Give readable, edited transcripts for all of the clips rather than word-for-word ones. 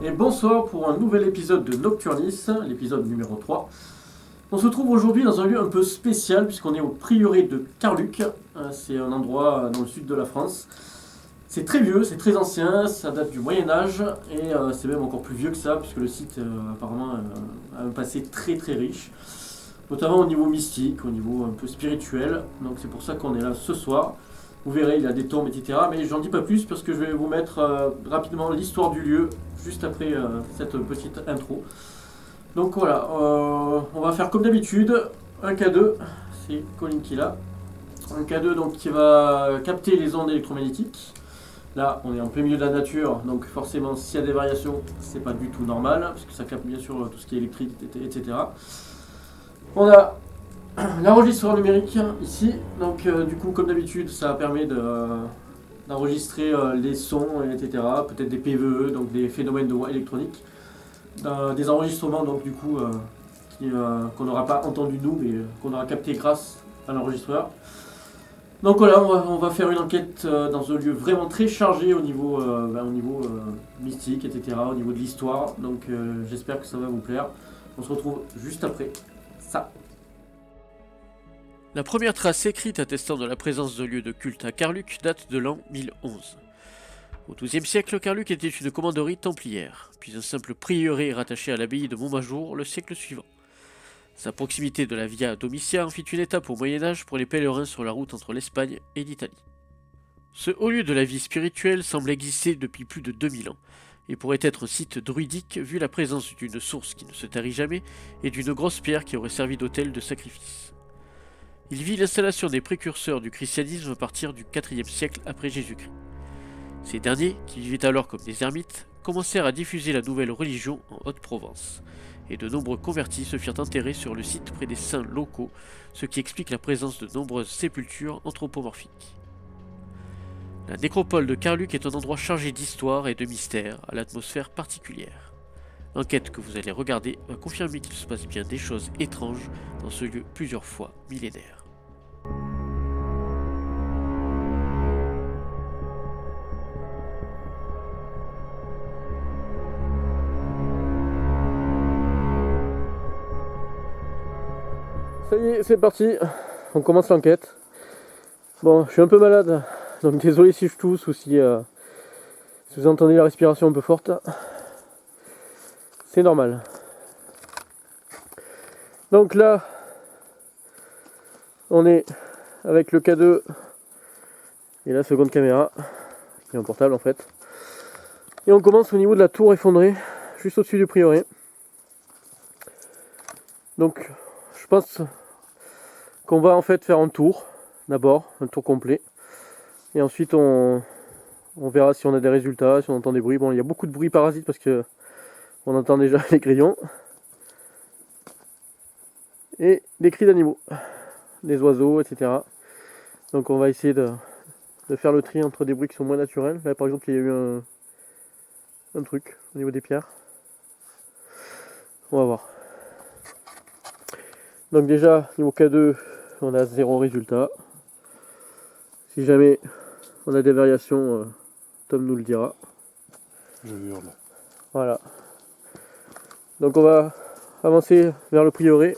Et bonsoir pour un nouvel épisode de Nocturnis, l'épisode numéro 3. On se trouve aujourd'hui dans un lieu un peu spécial puisqu'on est au prieuré de Carluc. C'est un endroit dans le sud de la France. C'est très vieux, c'est très ancien, ça date du Moyen-Âge et c'est même encore plus vieux que ça puisque le site apparemment a un passé très très riche. Notamment au niveau mystique, au niveau un peu spirituel. Donc c'est pour ça qu'on est là ce soir. Vous verrez, il y a des tombes, etc. Mais j'en dis pas plus parce que je vais vous mettre rapidement l'histoire du lieu juste après cette petite intro. Donc voilà, on va faire comme d'habitude un K2, c'est Colin qui l'a. Un K2 donc, qui va capter les ondes électromagnétiques. Là, on est en plein milieu de la nature, donc forcément, s'il y a des variations, c'est pas du tout normal, parce que ça capte bien sûr tout ce qui est électrique, etc. On a l'enregistreur numérique ici, donc du coup, comme d'habitude, ça permet d'enregistrer les sons, etc. Peut-être des PVE, donc des phénomènes de voix électroniques. Des enregistrements, donc du coup, qu'on n'aura pas entendu nous, mais qu'on aura capté grâce à l'enregistreur. Donc voilà, on va faire une enquête dans un lieu vraiment très chargé au niveau, mystique, etc., au niveau de l'histoire. Donc j'espère que ça va vous plaire. On se retrouve juste après ça. La première trace écrite attestant de la présence de lieux de culte à Carluc date de l'an 1011. Au XIIe siècle, Carluc était une commanderie templière, puis un simple prieuré rattaché à l'abbaye de Montmajour le siècle suivant. Sa proximité de la Via Domitia en fit une étape au Moyen-Âge pour les pèlerins sur la route entre l'Espagne et l'Italie. Ce haut lieu de la vie spirituelle semble exister depuis plus de 2000 ans, et pourrait être un site druidique vu la présence d'une source qui ne se tarit jamais et d'une grosse pierre qui aurait servi d'autel de sacrifice. Il vit l'installation des précurseurs du christianisme à partir du IVe siècle après Jésus-Christ. Ces derniers, qui vivaient alors comme des ermites, commencèrent à diffuser la nouvelle religion en Haute-Provence, et de nombreux convertis se firent enterrer sur le site près des saints locaux, ce qui explique la présence de nombreuses sépultures anthropomorphiques. La nécropole de Carluc est un endroit chargé d'histoire et de mystère, à l'atmosphère particulière. L'enquête que vous allez regarder va confirmer qu'il se passe bien des choses étranges dans ce lieu plusieurs fois millénaire. Ça y est, c'est parti. On commence l'enquête. Bon, je suis un peu malade, donc désolé si je tousse ou si vous entendez la respiration un peu forte. C'est normal. Donc là, on est avec le K2 et la seconde caméra, qui est un portable en fait. Et on commence au niveau de la tour effondrée, juste au-dessus du prieuré. Donc je pense qu'on va en fait faire un tour, d'abord, un tour complet. Et ensuite on verra si on a des résultats, si on entend des bruits. Bon, il y a beaucoup de bruits parasites parce que on entend déjà les grillons. Et des cris d'animaux, des oiseaux, etc. Donc on va essayer de faire le tri entre des bruits qui sont moins naturels. Là par exemple il y a eu un truc au niveau des pierres. On va voir. Donc déjà niveau K2 on a 0 résultat. Si jamais on a des variations, Tom nous le dira. Je hurle. Voilà. Donc on va avancer vers le prieuré.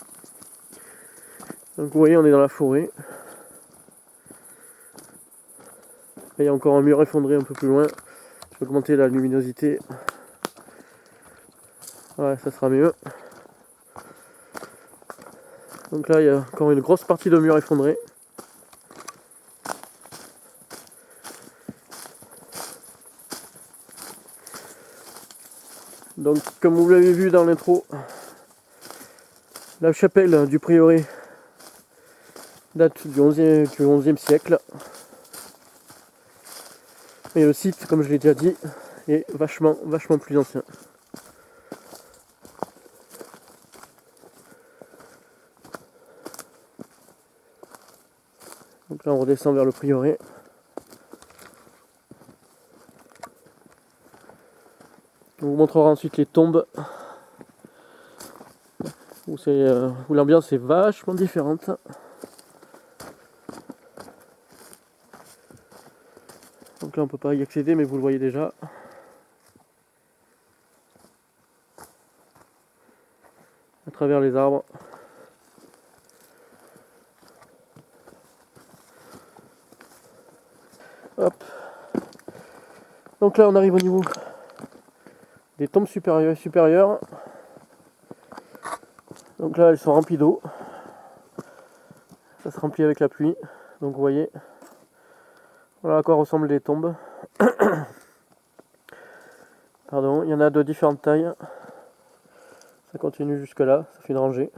Donc vous voyez on est dans la forêt. Là, il y a encore un mur effondré un peu plus loin. Je vais augmenter la luminosité. Ouais, ça sera mieux. Donc là, il y a encore une grosse partie de mur effondré. Donc, comme vous l'avez vu dans l'intro, la chapelle du prieuré date du 11e siècle. Et le site, comme je l'ai déjà dit, est vachement plus ancien. Donc là, on redescend vers le prieuré. On vous montrera ensuite les tombes où l'ambiance est vachement différente. Donc là on peut pas y accéder mais vous le voyez déjà. à travers les arbres. Hop. Donc là on arrive au niveau des tombes supérieures. Donc là elles sont remplies d'eau. Ça se remplit avec la pluie. Donc vous voyez, voilà à quoi ressemblent les tombes. Pardon, il y en a de différentes tailles. Ça continue jusque là, ça fait une rangée.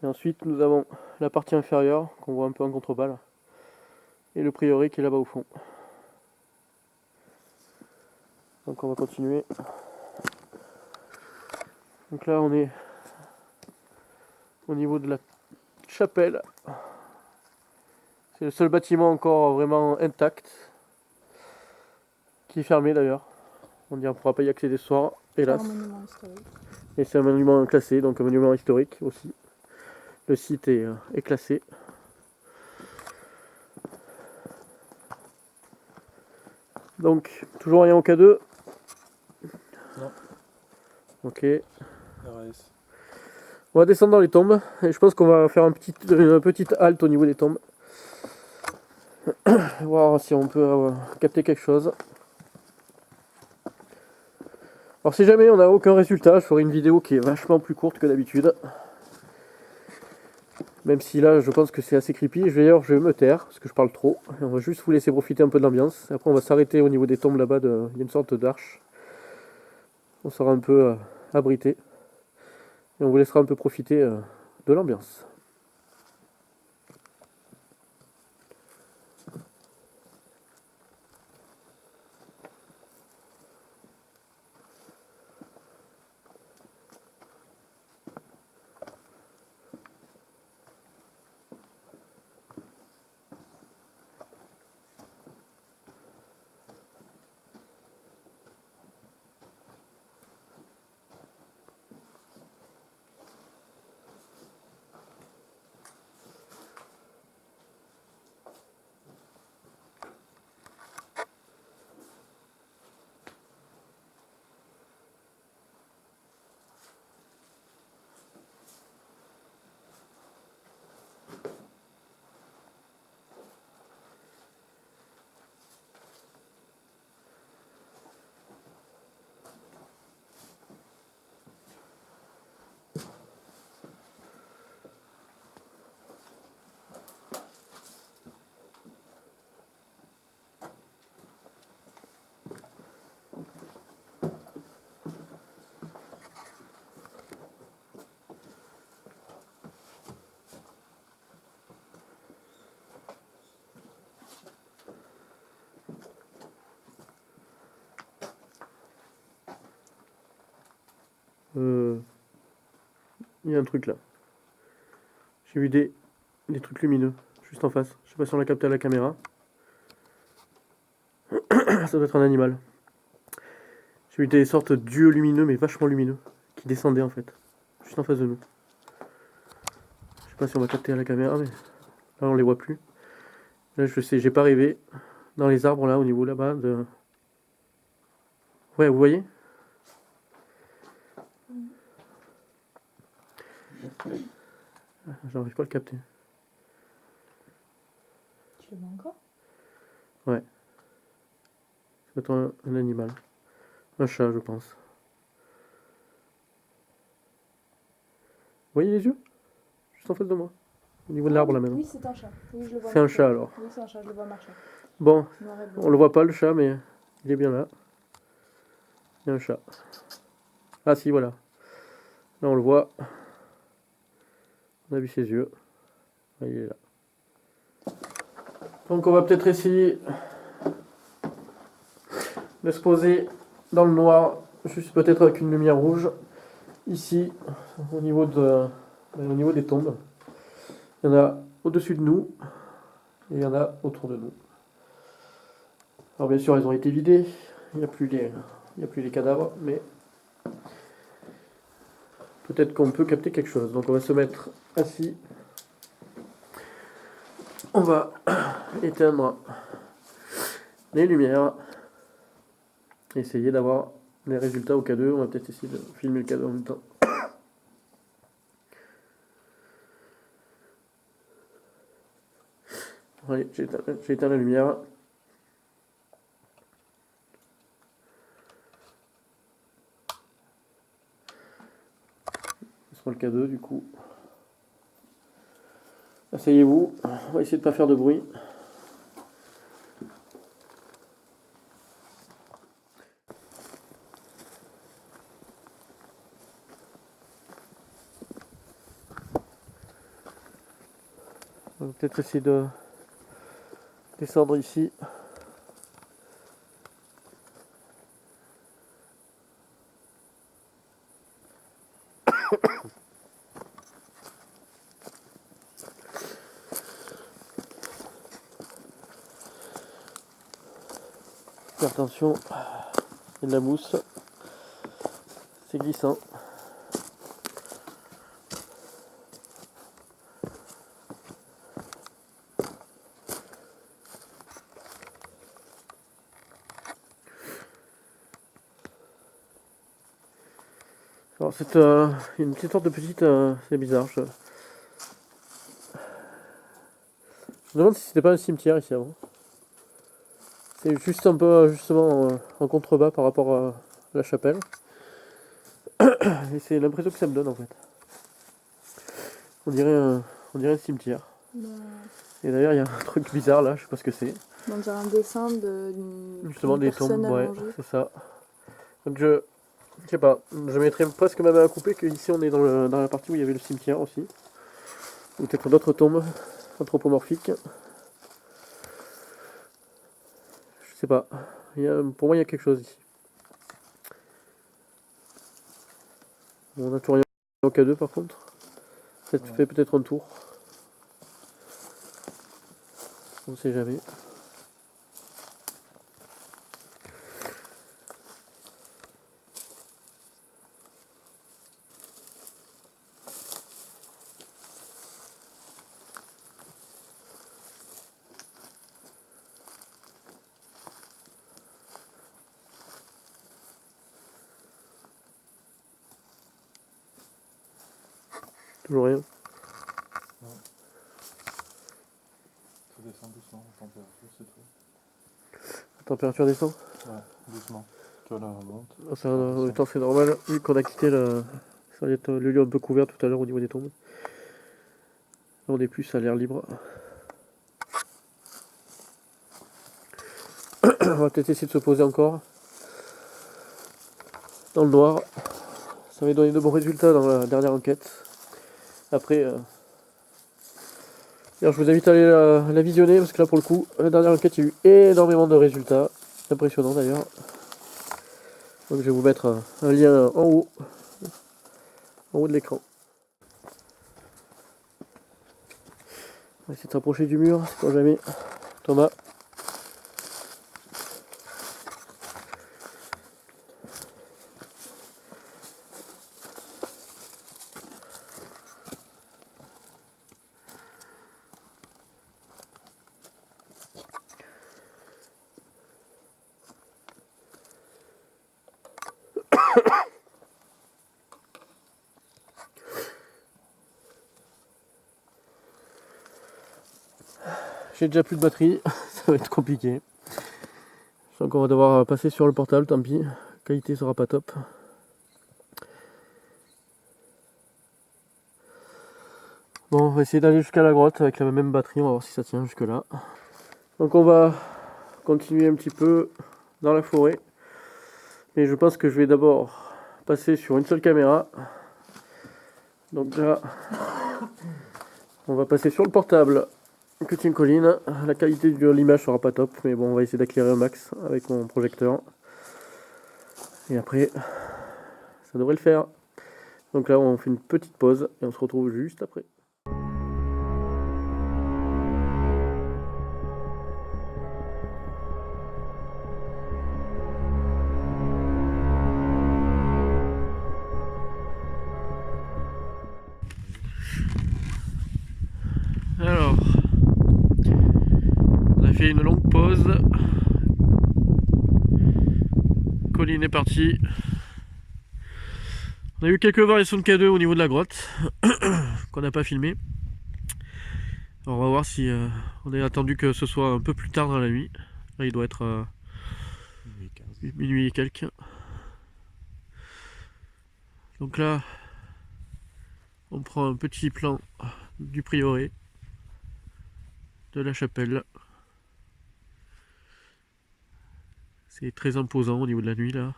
Et ensuite nous avons la partie inférieure qu'on voit un peu en contrebas là. Et le prieuré qui est là-bas au fond. Donc on va continuer. Donc là on est au niveau de la chapelle. C'est le seul bâtiment encore vraiment intact. Qui est fermé d'ailleurs. On ne pourra pas y accéder ce soir, hélas. Un monument historique. Et c'est un monument classé, donc un monument historique aussi. Le site est classé. Donc, toujours rien au K2. Non. Ok. RS. On va descendre dans les tombes. Et je pense qu'on va faire une petite halte au niveau des tombes. Voir si on peut capter quelque chose. Alors si jamais on n'a aucun résultat, je ferai une vidéo qui est vachement plus courte que d'habitude. Même si là je pense que c'est assez creepy. D'ailleurs je vais me taire parce que je parle trop. Et on va juste vous laisser profiter un peu de l'ambiance. Après on va s'arrêter au niveau des tombes là-bas. Il y a une sorte d'arche. On sera un peu abrité. Et on vous laissera un peu profiter de l'ambiance. Il y a un truc là. J'ai vu des trucs lumineux juste en face. Je sais pas si on l'a capté à la caméra. Ça doit être un animal. J'ai vu des sortes d'yeux lumineux, mais vachement lumineux, qui descendaient en fait, juste en face de nous. Je sais pas si on va capter à la caméra, mais là on les voit plus. Là je sais, j'ai pas rêvé. Dans les arbres là, au niveau là-bas de... Ouais, vous voyez? J'arrive pas à le capter. Tu le vois encore? Ouais. Ça doit être un animal. Un chat, je pense. Vous voyez les yeux? Juste en face de moi. Au niveau de l'arbre là maintenant. Oui, c'est un chat. Oui, je le vois C'est un marcher. chat alors. Oui, c'est un chat, je le vois marcher. Bon, Noir et blanc. on le voit pas le chat, mais il est bien là. Il y a un chat. Ah si, voilà. Là on le voit. On a vu ses yeux. Ah, il est là. Donc on va peut-être essayer de se poser dans le noir, juste peut-être avec une lumière rouge. Ici, au niveau des tombes. Il y en a au-dessus de nous et il y en a autour de nous. Alors bien sûr, elles ont été vidées. Il n'y a plus les cadavres, mais peut-être qu'on peut capter quelque chose. Donc on va se mettre assis. On va éteindre les lumières. Essayer d'avoir les résultats au K2. On va peut-être essayer de filmer le K2 en même temps. Allez, j'ai éteint la lumière. Ce sera le K2 du coup. Asseyez-vous, on va essayer de ne pas faire de bruit. On va peut-être essayer de descendre ici. Faire attention, il y a de la mousse, c'est glissant. Alors c'est une petite sorte de petite, c'est bizarre. Je me demande si c'était pas un cimetière ici avant. C'est juste un peu justement en contrebas par rapport à la chapelle. Et c'est l'impression que ça me donne en fait. On dirait un cimetière. Bah, Et d'ailleurs il y a un truc bizarre là, je sais pas ce que c'est. on dirait un dessin d'une Justement des personne tombes, ouais, allongée. c'est ça. Donc je sais pas, je mettrais presque ma main à couper qu'ici on est dans la partie où il y avait le cimetière aussi. Ou peut-être d'autres tombes anthropomorphiques. Je sais pas. Pour moi il y a quelque chose ici. On a tout rien au K2 par contre. Ça te fait peut-être un tour. On ne sait jamais. Toujours rien. Ça descend doucement en température, c'est tout. La température descend. Ouais, doucement. Tu vois, là, on monte. Ah, ça, en même temps, c'est normal, vu qu'on a quitté ça va être le lieu un peu couvert tout à l'heure au niveau des tombes. Là, on est plus à l'air libre. On va peut-être essayer de se poser encore. Dans le noir. Ça va donner de bons résultats dans la dernière enquête. Après, d'ailleurs, je vous invite à aller la visionner parce que là, pour le coup, la dernière enquête, il y a eu énormément de résultats. Impressionnant d'ailleurs. Donc, je vais vous mettre un lien en haut de l'écran. On va essayer de s'approcher du mur, c'est pas jamais. Thomas. J'ai déjà plus de batterie, ça va être compliqué. Je sens qu'on va devoir passer sur le portable, tant pis. La qualité sera pas top. Bon, on va essayer d'aller jusqu'à la grotte avec la même batterie, on va voir si ça tient jusque là. Donc on va continuer un petit peu dans la forêt. Mais je pense que je vais d'abord passer sur une seule caméra. Donc là, on va passer sur le portable que tient Colline. La qualité de l'image sera pas top, mais bon, on va essayer d'éclairer un max avec mon projecteur. Et après, ça devrait le faire. Donc là, on fait une petite pause et on se retrouve juste après. Alors, on a fait une longue pause. Colline est partie. On a eu quelques variations de K2 au niveau de la grotte qu'on n'a pas filmé. Alors on va voir si on est attendu que ce soit un peu plus tard dans la nuit. Là il doit être minuit et quelques. Donc là on prend un petit plan du prieuré, de la chapelle. C'est très imposant au niveau de la nuit là.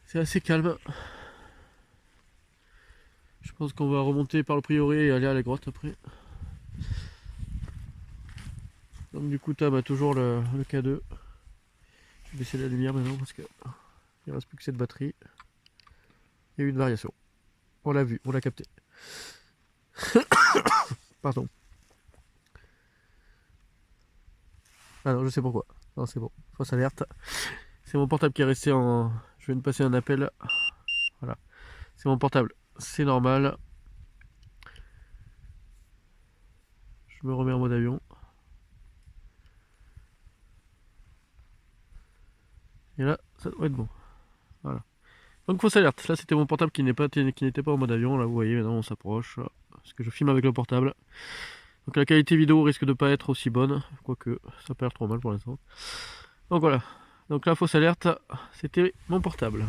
C'est assez calme. Je pense qu'on va remonter par le prieuré et aller à la grotte après. Donc du coup Tam a toujours le K2. Je vais baisser la lumière maintenant parce que il ne reste plus que cette batterie. Il y a eu une variation. On l'a vu, on l'a capté. Pardon. Ah non, je sais pourquoi. Non, c'est bon. Fausse alerte. C'est mon portable qui est resté en... Je viens de passer un appel. Voilà. C'est mon portable. C'est normal. Je me remets en mode avion. Et là, ça doit être bon. Voilà. Donc fausse alerte. Là, c'était mon portable qui n'était pas en mode avion. Là, vous voyez, maintenant on s'approche. Parce que je filme avec le portable. Donc la qualité vidéo risque de pas être aussi bonne. Quoique, ça peut être trop mal pour l'instant. Donc voilà. Donc la fausse alerte, c'était mon portable.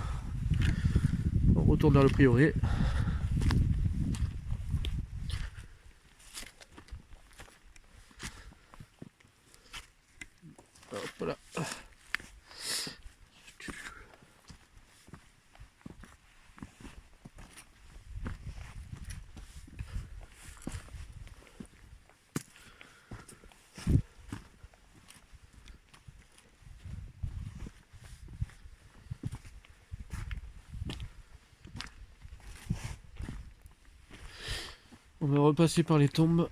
On retourne vers le prieuré. Hop, voilà. On va repasser par les tombes.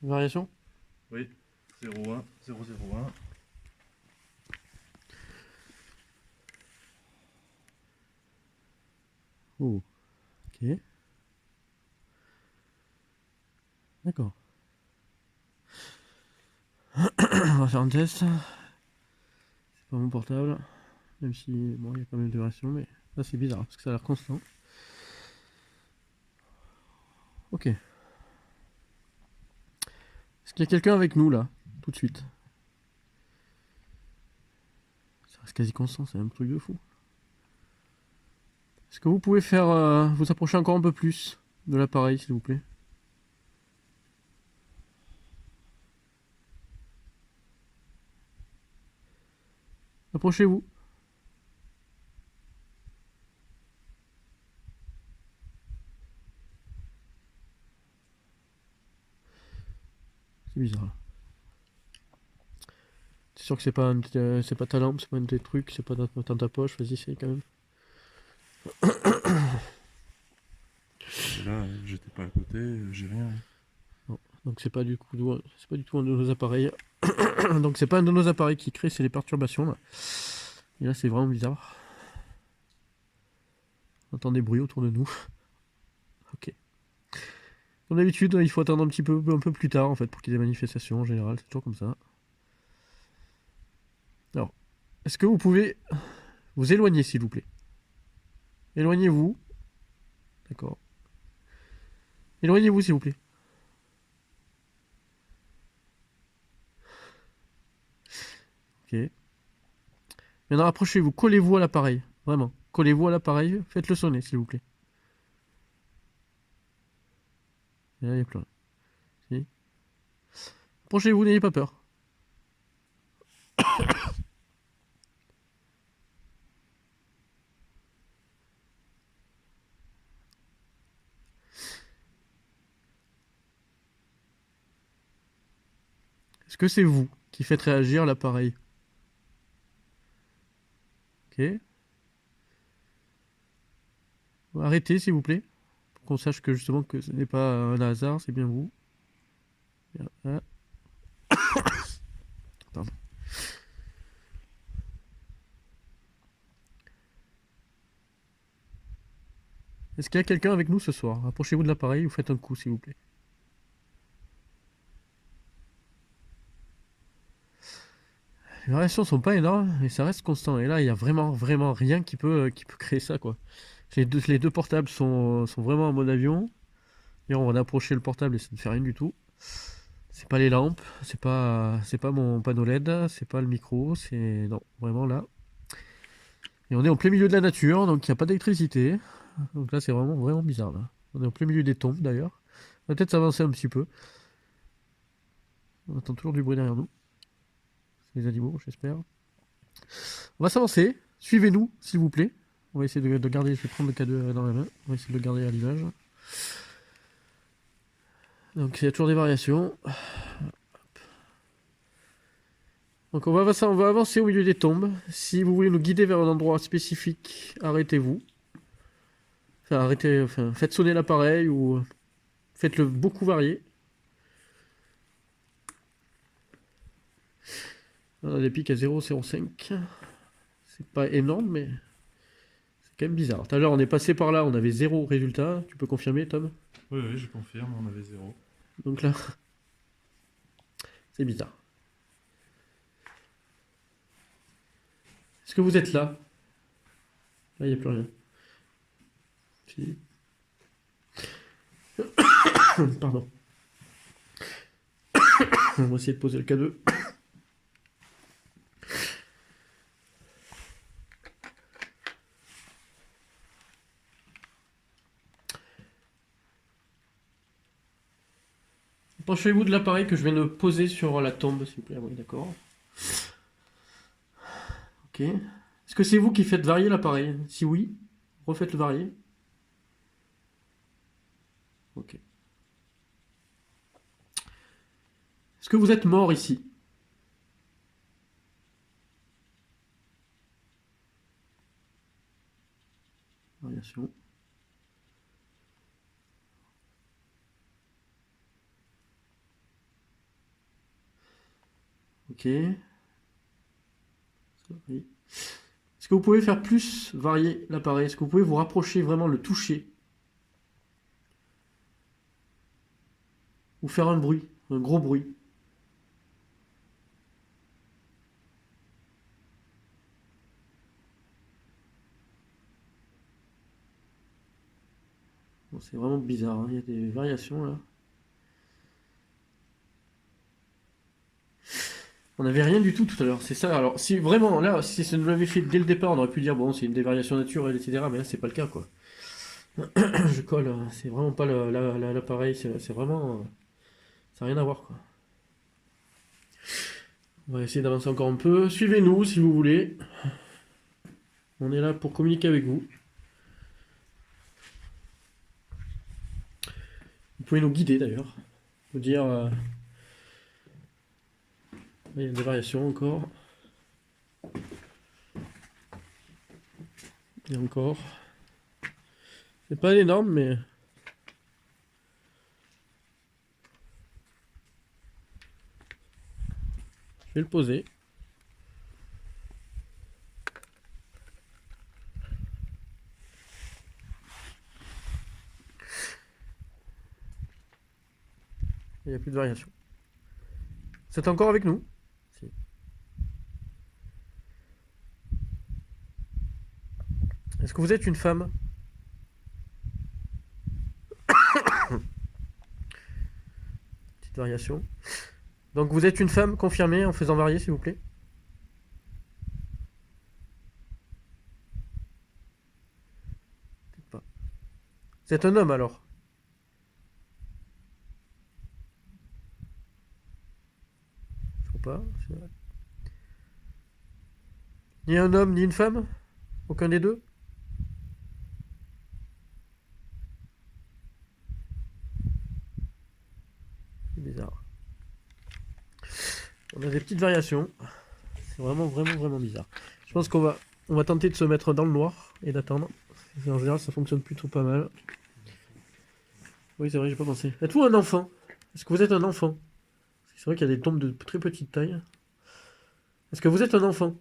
Variation? Oui, 0,1, 0,01. Oh, ok. D'accord. On va faire un test. C'est pas mon portable. Même si, bon, il y a quand même des variations, mais là c'est bizarre parce que ça a l'air constant. Ok. Est-ce qu'il y a quelqu'un avec nous là, tout de suite? Ça reste quasi constant, c'est un truc de fou. Est-ce que vous pouvez faire vous approcher encore un peu plus de l'appareil, s'il vous plaît? Approchez-vous. C'est bizarre là. C'est sûr que c'est pas ta lampe, c'est pas un de tes trucs, c'est pas dans ta poche, vas-y, essaye quand même. Et là, j'étais pas à côté, j'ai rien. Non. Donc c'est pas du coup c'est pas du tout un de nos appareils. Donc c'est pas un de nos appareils qui crée c'est les perturbations là. Et là c'est vraiment bizarre. On entend des bruits autour de nous. Ok. Comme d'habitude, il faut attendre un peu plus tard en fait pour qu'il y ait des manifestations en général, c'est toujours comme ça. Alors, est-ce que vous pouvez vous éloigner s'il vous plaît? Éloignez-vous. D'accord. Éloignez-vous s'il vous plaît. Ok. Maintenant approchez-vous, collez-vous à l'appareil. Vraiment. Collez-vous à l'appareil, faites-le sonner s'il vous plaît. Et là, il n'y a plus rien. Si. Approchez-vous, n'ayez pas peur. Est-ce que c'est vous qui faites réagir l'appareil? Ok. Arrêtez, s'il vous plaît. Pour qu'on sache que justement que ce n'est pas un hasard, c'est bien vous. Bien, voilà. Pardon. Est-ce qu'il y a quelqu'un avec nous ce soir? Approchez-vous de l'appareil ou faites un coup, s'il vous plaît. Les variations sont pas énormes, mais ça reste constant. Et là, il y a vraiment rien qui peut créer ça, quoi. Les deux portables sont vraiment en mode avion. D'ailleurs, on va approcher le portable et ça ne fait rien du tout. C'est pas les lampes, c'est pas mon panneau LED, c'est pas le micro, c'est non, vraiment là. Et on est en plein milieu de la nature, donc il n'y a pas d'électricité. Donc là, c'est vraiment bizarre là. On est en plein milieu des tombes d'ailleurs. On va peut-être s'avancer un petit peu. On entend toujours du bruit derrière nous. C'est les animaux, j'espère. On va s'avancer. Suivez-nous, s'il vous plaît. On va essayer de garder. Je vais prendre le K2 dans la main. On va essayer de le garder à l'image. Donc il y a toujours des variations. Donc on va avancer au milieu des tombes. Si vous voulez nous guider vers un endroit spécifique, arrêtez-vous. Enfin, faites sonner l'appareil ou faites-le beaucoup varier. On a des pics à 0,05. C'est pas énorme, mais c'est quand même bizarre. Tout à l'heure, on est passé par là, on avait 0 résultat. Tu peux confirmer, Tom? Oui, oui, je confirme, on avait 0. Donc là, c'est bizarre. Est-ce que vous êtes là? Là, il n'y a plus rien. Si. Pardon. On va essayer de poser le K2. Penchez-vous de l'appareil que je viens de poser sur la tombe, s'il vous plaît. Oui, d'accord. Ok. Est-ce que c'est vous qui faites varier l'appareil? Si oui, refaites-le varier. Ok. Est-ce que vous êtes mort ici? Variation. Ok. Oui. Est-ce que vous pouvez faire plus varier l'appareil? Est-ce que vous pouvez vous rapprocher, vraiment le toucher? Ou faire un bruit, un gros bruit? Bon, c'est vraiment bizarre, hein. Il y a des variations là. On n'avait rien du tout tout à l'heure, c'est ça. Alors, si vraiment, là, si ça nous l'avait fait dès le départ, on aurait pu dire, bon, c'est une des variations naturelles, etc. Mais là, c'est pas le cas, quoi. Je colle, c'est vraiment pas l'appareil, c'est vraiment. Ça n'a rien à voir, quoi. On va essayer d'avancer encore un peu. Suivez-nous si vous voulez. On est là pour communiquer avec vous. Vous pouvez nous guider d'ailleurs. Nous dire. Il y a des variations encore. Et encore. C'est pas énorme, mais. Je vais le poser. Il n'y a plus de variation. C'est encore avec nous? Si. Est-ce que vous êtes une femme? Petite variation. Donc vous êtes une femme confirmée en faisant varier, s'il vous plaît. Peut-être pas. Vous êtes un homme alors? Faut pas. Ni un homme ni une femme? Aucun des deux? C'est bizarre. On a des petites variations. C'est vraiment bizarre. Je pense qu'on va tenter de se mettre dans le noir et d'attendre. En général, ça fonctionne plutôt pas mal. Oui, c'est vrai, j'ai pas pensé. Êtes-vous un enfant? Est-ce que vous êtes un enfant? C'est vrai qu'il y a des tombes de très petite taille. Est-ce que vous êtes un enfant?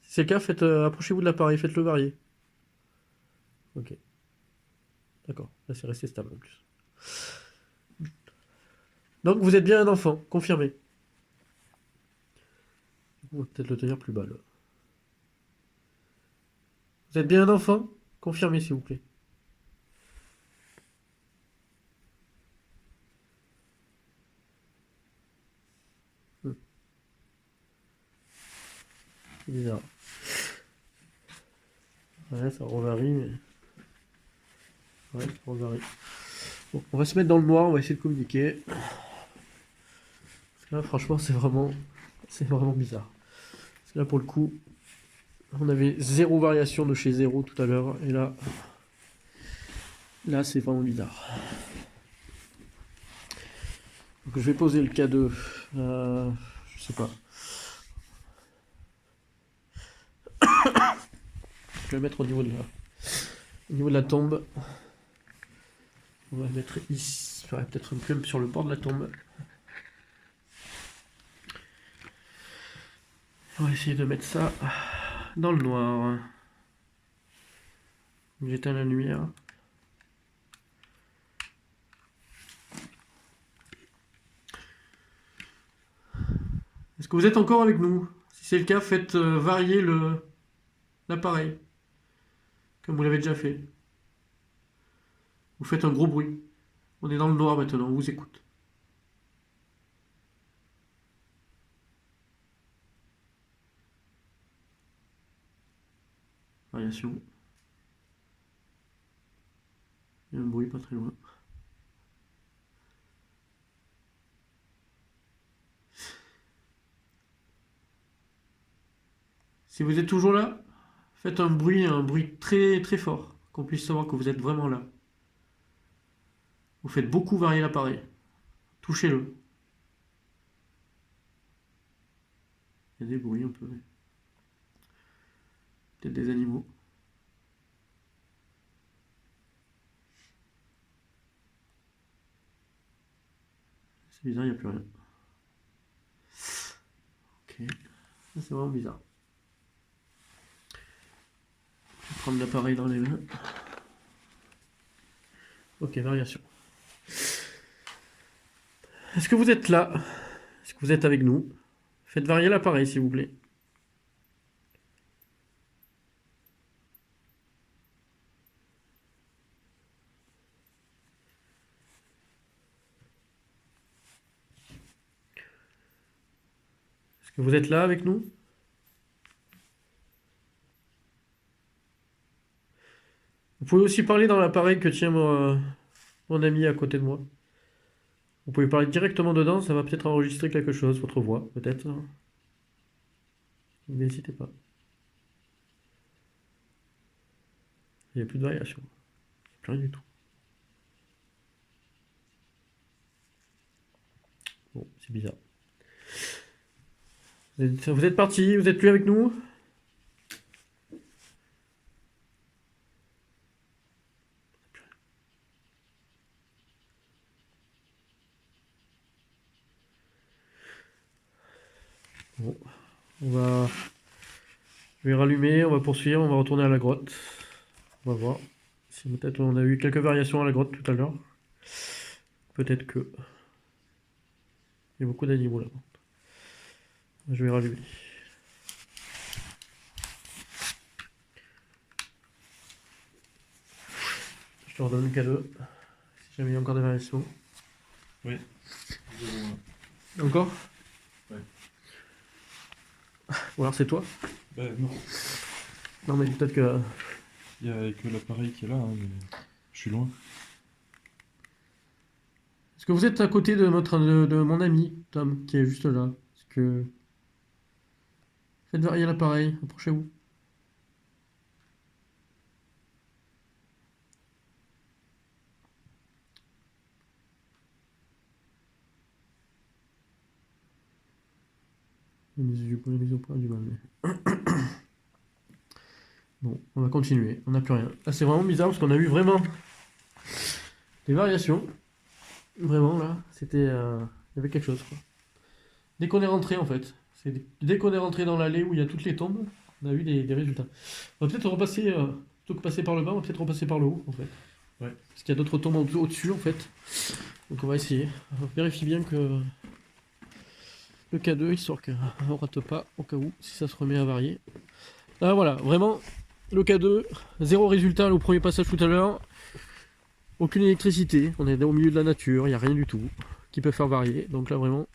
Si c'est le cas, approchez-vous de l'appareil, faites-le varier. Ok. D'accord, là c'est resté stable en plus. Donc vous êtes bien un enfant, confirmé. On va peut-être le tenir plus bas là. Vous êtes bien un enfant? Confirmé s'il vous plaît. C'est bizarre. Ouais, ça revarie, mais... Ouais, ça revarie. Bon, on va se mettre dans le noir, on va essayer de communiquer. Parce que là, franchement, c'est vraiment bizarre. Parce que là, pour le coup, on avait 0 variation de chez 0 tout à l'heure, et là, c'est vraiment bizarre. Donc, je vais poser le K2. Je sais pas. Je vais le mettre au niveau de la tombe. On va le mettre ici. Il faudrait peut-être un peu sur le bord de la tombe. On va essayer de mettre ça dans le noir. J'éteins la lumière. Est-ce que vous êtes encore avec nous? Si c'est le cas, faites varier l'appareil, comme vous l'avez déjà fait. Vous faites un gros bruit. On est dans le noir maintenant, on vous écoute. Variation. Il y a un bruit pas très loin. Si vous êtes toujours là, faites un bruit très très fort, qu'on puisse savoir que vous êtes vraiment là. Vous faites beaucoup varier l'appareil. Touchez-le. Il y a des bruits un peu. Peut-être des animaux. C'est bizarre, il n'y a plus rien. Ok. Ça, c'est vraiment bizarre. Je vais prendre l'appareil dans les mains. Ok, variation. Est-ce que vous êtes là? Est-ce que vous êtes avec nous? Faites varier l'appareil, s'il vous plaît. Est-ce que vous êtes là avec nous? Vous pouvez aussi parler dans l'appareil que tient mon ami à côté de moi. Vous pouvez parler directement dedans, ça va peut-être enregistrer quelque chose, votre voix, peut-être. N'hésitez pas. Il n'y a plus de variation. Plus rien du tout. Bon, c'est bizarre. Vous êtes parti, vous êtes plus avec nous? Bon, je vais rallumer, on va poursuivre, on va retourner à la grotte. On va voir. Si peut-être on a eu quelques variations à la grotte tout à l'heure. Peut-être que... Il y a beaucoup d'animaux là. Je vais rallumer. Je te redonne le cadeau. Si jamais il y a encore des variations. Oui. Encore? Ouais. Ou alors c'est toi? Ben non. Non mais peut-être que... Il y a que l'appareil qui est là, hein, mais je suis loin. Est-ce que vous êtes à côté de mon ami, Tom, qui est juste là? Est-ce que... Faites varier l'appareil, approchez-vous. Les yeux ont pas du mal, mais... Bon, on va continuer. On n'a plus rien. Là, c'est vraiment bizarre parce qu'on a eu vraiment des variations. Vraiment, là, c'était... il y avait quelque chose, quoi. Dès qu'on est rentré, en fait. Dès qu'on est rentré dans l'allée où il y a toutes les tombes, on a eu des résultats. On va peut-être repasser, plutôt que passer par le bas, on va peut-être repasser par le haut, en fait. Ouais. Parce qu'il y a d'autres tombes au-dessus, en fait. Donc on va essayer. On vérifie bien que le K2, histoire qu'on ne rate pas, au cas où, si ça se remet à varier. Là, voilà, vraiment, le K2, zéro résultat au premier passage tout à l'heure. Aucune électricité, on est au milieu de la nature, il n'y a rien du tout qui peut faire varier. Donc là, vraiment,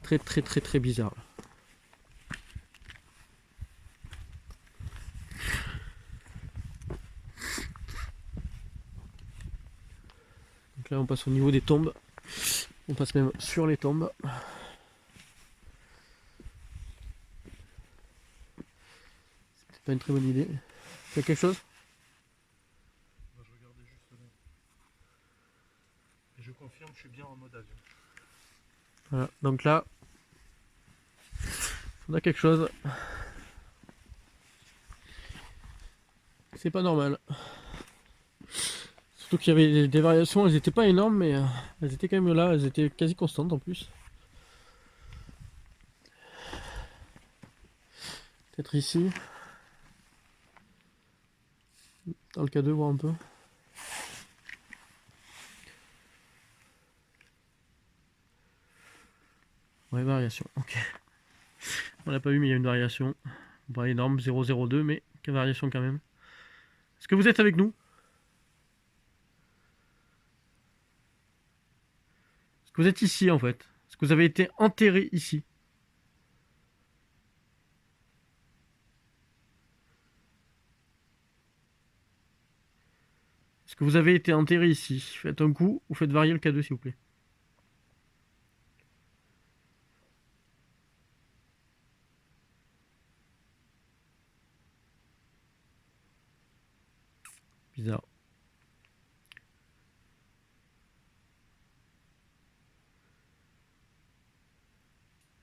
très très très très bizarre. Donc là, on passe au niveau des tombes. On passe même sur les tombes. C'est pas une très bonne idée. Tu as quelque chose? Moi, je regardais juste là. Et je confirme, je suis bien en mode avion. Voilà, donc là, on a quelque chose. C'est pas normal. Surtout qu'il y avait des variations, elles n'étaient pas énormes, mais elles étaient quand même là, elles étaient quasi constantes en plus. Peut-être ici. Dans le K2, voir un peu. Ouais, variation, ok. On l'a pas vu, mais il y a une variation. Pas énorme, 0,02, mais quelle variation quand même. Est-ce que vous êtes avec nous? Est-ce que vous êtes ici en fait? Est-ce que vous avez été enterré ici? Est-ce que vous avez été enterré ici? Faites un coup ou faites varier le K2 s'il vous plaît. Bizarre.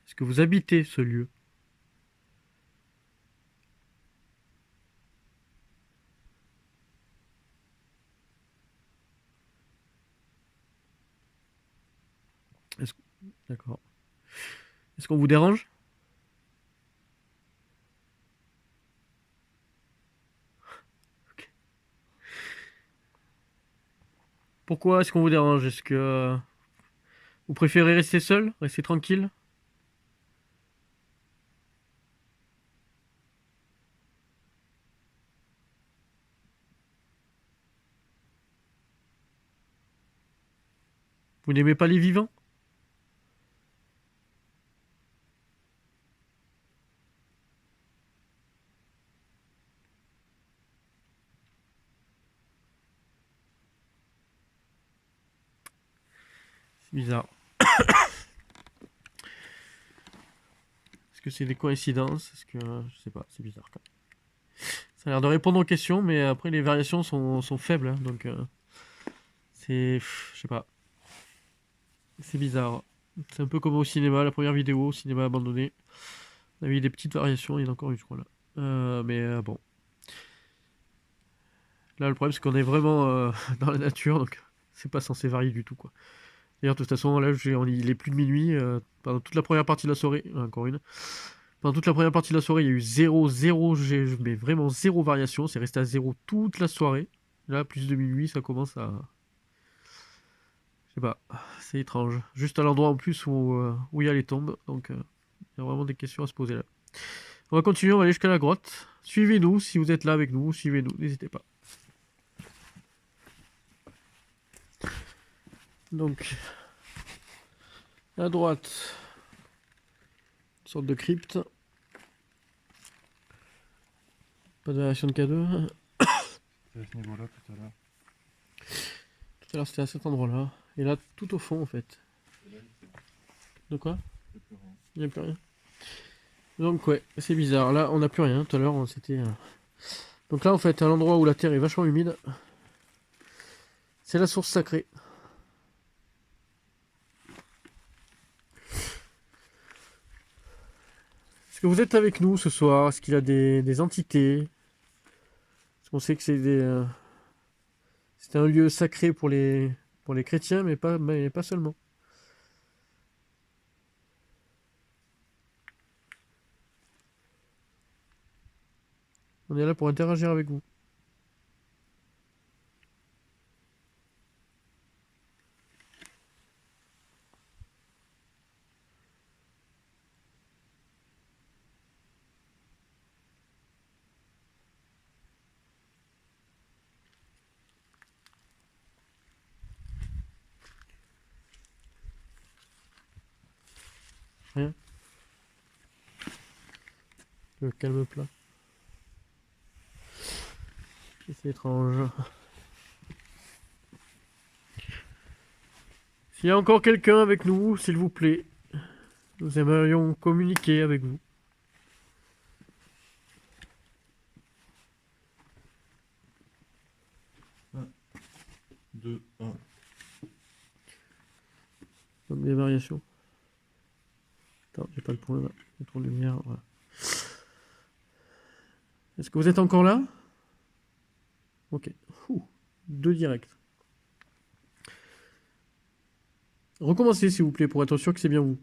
Est-ce que vous habitez ce lieu? D'accord. Est-ce qu'on vous dérange? Ok. Pourquoi est-ce qu'on vous dérange? Est-ce que vous préférez rester seul? Rester tranquille? Vous n'aimez pas les vivants? C'est bizarre. Est-ce que c'est des coïncidences? Est-ce que... je sais pas, c'est bizarre quand même. Ça a l'air de répondre aux questions, mais après les variations sont faibles, hein, donc c'est... je sais pas. C'est bizarre. C'est un peu comme au cinéma, la première vidéo, au cinéma abandonné. On a eu des petites variations, il y en a encore eu, je crois, là. Mais bon. Là, le problème, c'est qu'on est vraiment dans la nature, donc c'est pas censé varier du tout, quoi. D'ailleurs, de toute façon, là, il est plus de minuit. Pendant toute la première partie de la soirée, encore une. Pendant toute la première partie de la soirée, il y a eu 0, mais vraiment zéro variation. C'est resté à 0 toute la soirée. Là, plus de minuit, ça commence à... je sais pas, c'est étrange. Juste à l'endroit en plus où il y a les tombes. Donc, il y a vraiment des questions à se poser là. On va continuer, on va aller jusqu'à la grotte. Suivez-nous si vous êtes là avec nous. Suivez-nous, n'hésitez pas. Donc, à droite, une sorte de crypte. Pas de variation de K2. C'est à ce niveau-là tout à l'heure. Tout à l'heure, c'était à cet endroit-là. Et là, tout au fond, en fait. De quoi? Il n'y a plus rien. Donc, ouais, c'est bizarre. Là, on n'a plus rien. Tout à l'heure, c'était... Donc là, en fait, à l'endroit où la terre est vachement humide, c'est la source sacrée. Est-ce que vous êtes avec nous ce soir? Est-ce qu'il y a des entités? On sait que c'est un lieu sacré pour les chrétiens, mais pas seulement. On est là pour interagir avec vous. Rien. Le calme plat. C'est étrange. S'il y a encore quelqu'un avec nous, s'il vous plaît, nous aimerions communiquer avec vous. 2, 1. Comme des variations. Attends, j'ai pas le point là. J'ai trop de lumière. Voilà. Est-ce que vous êtes encore là? Ok. Ouh, 2 directs. Recommencez s'il vous plaît pour être sûr que c'est bien vous.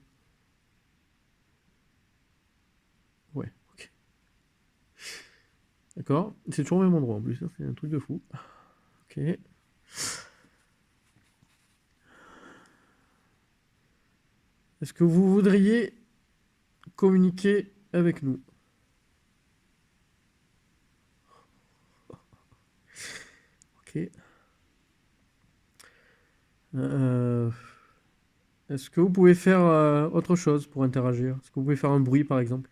Ouais, ok. D'accord. C'est toujours au même endroit en plus, hein, c'est un truc de fou. Ok. Est-ce que vous voudriez communiquer avec nous? Ok. Est-ce que vous pouvez faire autre chose pour interagir? Est-ce que vous pouvez faire un bruit par exemple?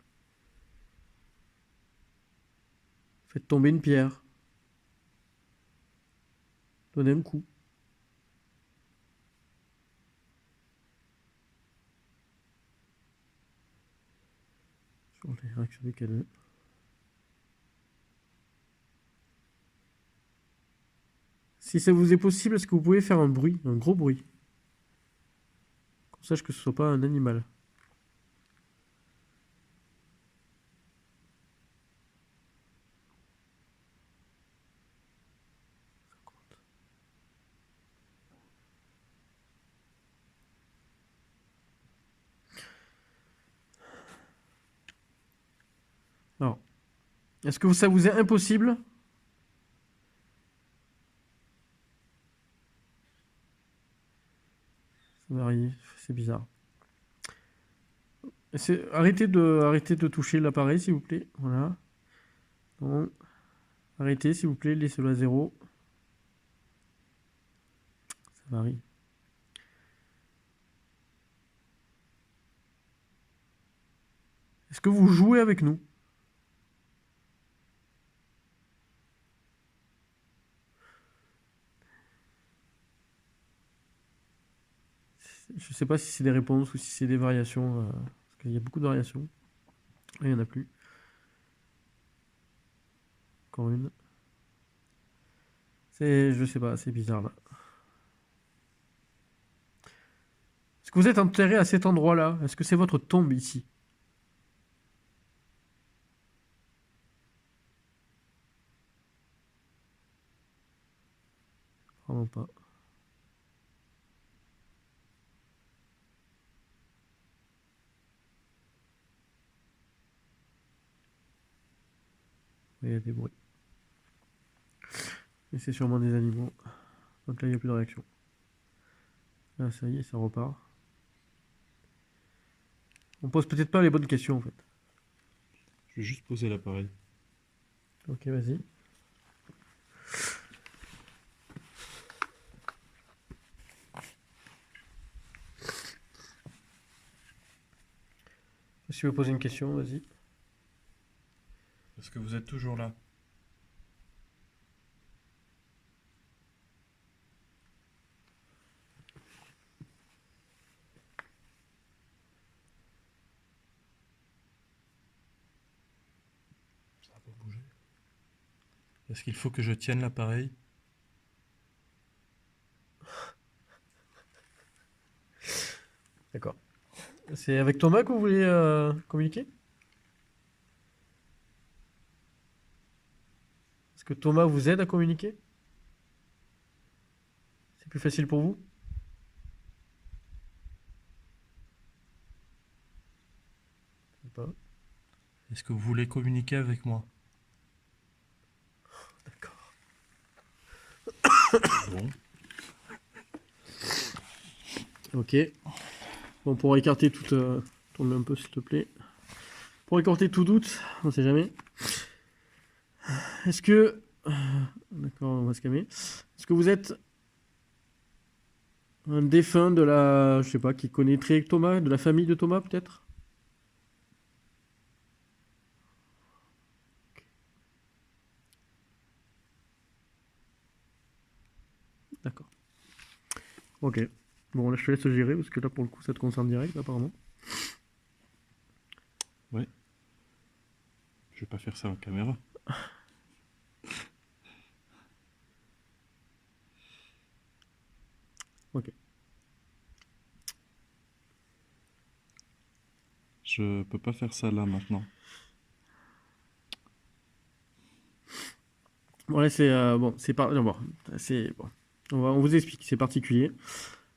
Faites tomber une pierre. Donnez un coup. Sur les réactions du cadeau. Si ça vous est possible, est-ce que vous pouvez faire un bruit, un gros bruit? Qu'on sache que ce soit pas un animal. Alors, est-ce que ça vous est impossible? Ça varie, c'est bizarre. Arrêtez de toucher l'appareil, s'il vous plaît. Voilà. Bon. Arrêtez, s'il vous plaît, laissez-le à 0. Ça varie. Est-ce que vous jouez avec nous? Je sais pas si c'est des réponses ou si c'est des variations. Parce qu'il y a beaucoup de variations. Là, il n'y en a plus. Encore une. Je sais pas, c'est bizarre là. Est-ce que vous êtes enterré à cet endroit-là? Est-ce que c'est votre tombe ici? Vraiment pas. Il y a des bruits. Et c'est sûrement des animaux. Donc là, il n'y a plus de réaction. Là, ça y est, ça repart. On pose peut-être pas les bonnes questions en fait. Je vais juste poser l'appareil. Ok, vas-y. Si tu veux poser une question, vas-y. Est-ce que vous êtes toujours là? Ça n'a pas bougé. Est-ce qu'il faut que je tienne l'appareil? D'accord. C'est avec Thomas que vous voulez communiquer? Est-ce que Thomas vous aide à communiquer? C'est plus facile pour vous? Je sais pas. Est-ce que vous voulez communiquer avec moi? D'accord. Bon. Ok. Bon, pour écarter toute... tourne un peu, s'il te plaît. Pour écarter tout doute, on sait jamais. Est-ce que... D'accord, on va se calmer. Est-ce que vous êtes un défunt de la... Je sais pas, qui connaîtrait Thomas, de la famille de Thomas, peut-être? D'accord. Ok. Bon, là, je te laisse gérer, parce que là, pour le coup, ça te concerne direct, apparemment. Je vais pas faire ça en caméra. Ok. Je peux pas faire ça là maintenant. Bon, là, c'est... bon, c'est pas... Non, bon, c'est... Bon. On vous explique, c'est particulier.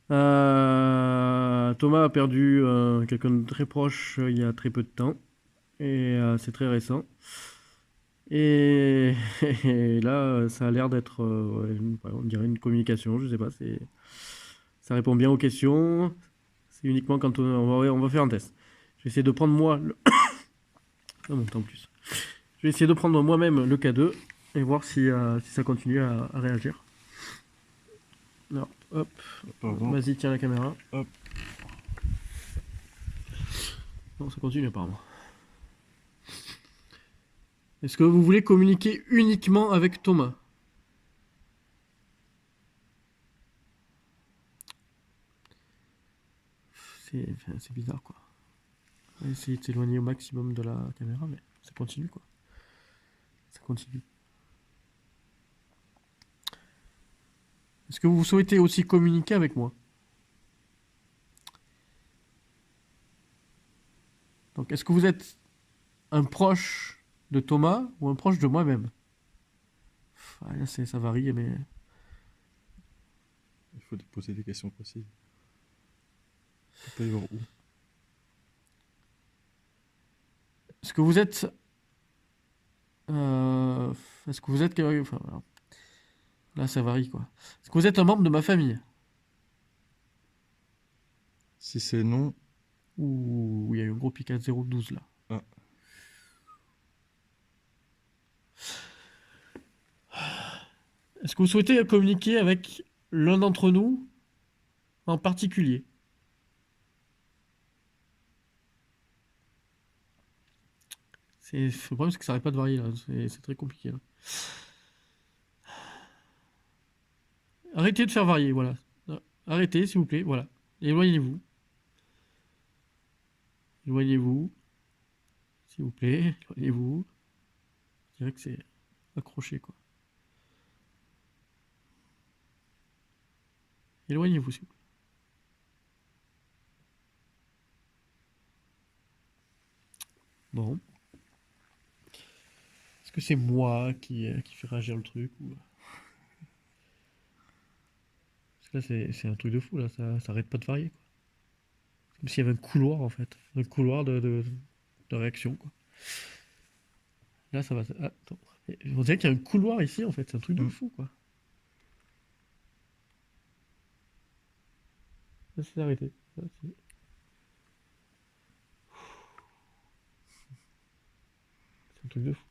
Thomas a perdu quelqu'un de très proche il y a très peu de temps. Et c'est très récent. Et, et là, ça a l'air d'être, ouais, on dirait une communication, je sais pas. Ça répond bien aux questions. C'est uniquement quand on va faire un test. Je vais essayer de prendre moi le... Ah, mon temps en plus. Je vais essayer de prendre moi-même le K2 et voir si ça continue à réagir. Alors, hop. Pardon. Vas-y, tiens la caméra. Hop. Non, ça continue apparemment. Est-ce que vous voulez communiquer uniquement avec Thomas? C'est bizarre, quoi. On va essayer de s'éloigner au maximum de la caméra, mais ça continue, quoi. Ça continue. Est-ce que vous souhaitez aussi communiquer avec moi? Donc, est-ce que vous êtes un proche de Thomas ou un proche de moi-même? Ah, là, ça varie, mais... Il faut poser des questions précises. Il peut y avoir où? Est-ce que vous êtes... Est-ce que vous êtes... Enfin, voilà. Là, ça varie, quoi. Est-ce que vous êtes un membre de ma famille? Si c'est non, Ouh, il y a eu un gros pic à 0,12 là. Ah. Est-ce que vous souhaitez communiquer avec l'un d'entre nous en particulier? Le problème, c'est que ça n'arrête pas de varier là. C'est très compliqué là. Arrêtez de faire varier, voilà. Arrêtez, s'il vous plaît, voilà. Éloignez-vous. Éloignez-vous. S'il vous plaît, éloignez-vous. Je dirais que c'est accroché, quoi. Éloignez-vous, s'il vous plaît. Bon. Est-ce que c'est moi qui fait réagir le truc ou... Parce que là, c'est un truc de fou, là. Ça arrête pas de varier, quoi. Comme s'il y avait un couloir, en fait. Un couloir de réaction, quoi. Là, ça va... Ah, attends. On dirait qu'il y a un couloir ici, en fait. C'est un truc de fou, quoi. Là, c'est arrêté. Là, c'est un truc de fou.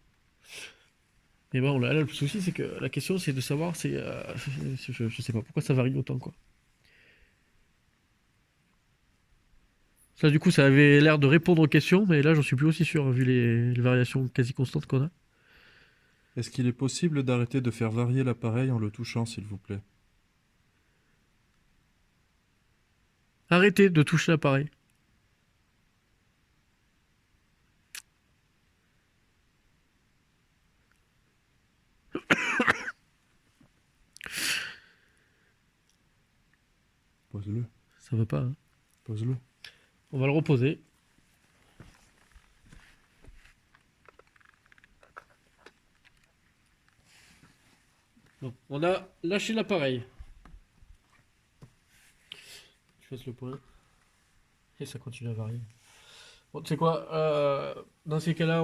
Mais bon, là, le souci, c'est que la question, c'est de savoir, je sais pas pourquoi ça varie autant, quoi. Ça, du coup, ça avait l'air de répondre aux questions, mais là, j'en suis plus aussi sûr, vu les variations quasi constantes qu'on a. est-ce qu'il est possible d'arrêter de faire varier l'appareil en le touchant, s'il vous plaît? Arrêtez de toucher l'appareil. Pose-le. Ça veut pas, hein. Pose-le. On va le reposer. Bon, on a lâché l'appareil. Je fasse le point. Et ça continue à varier. Bon, tu sais quoi, dans ces cas-là,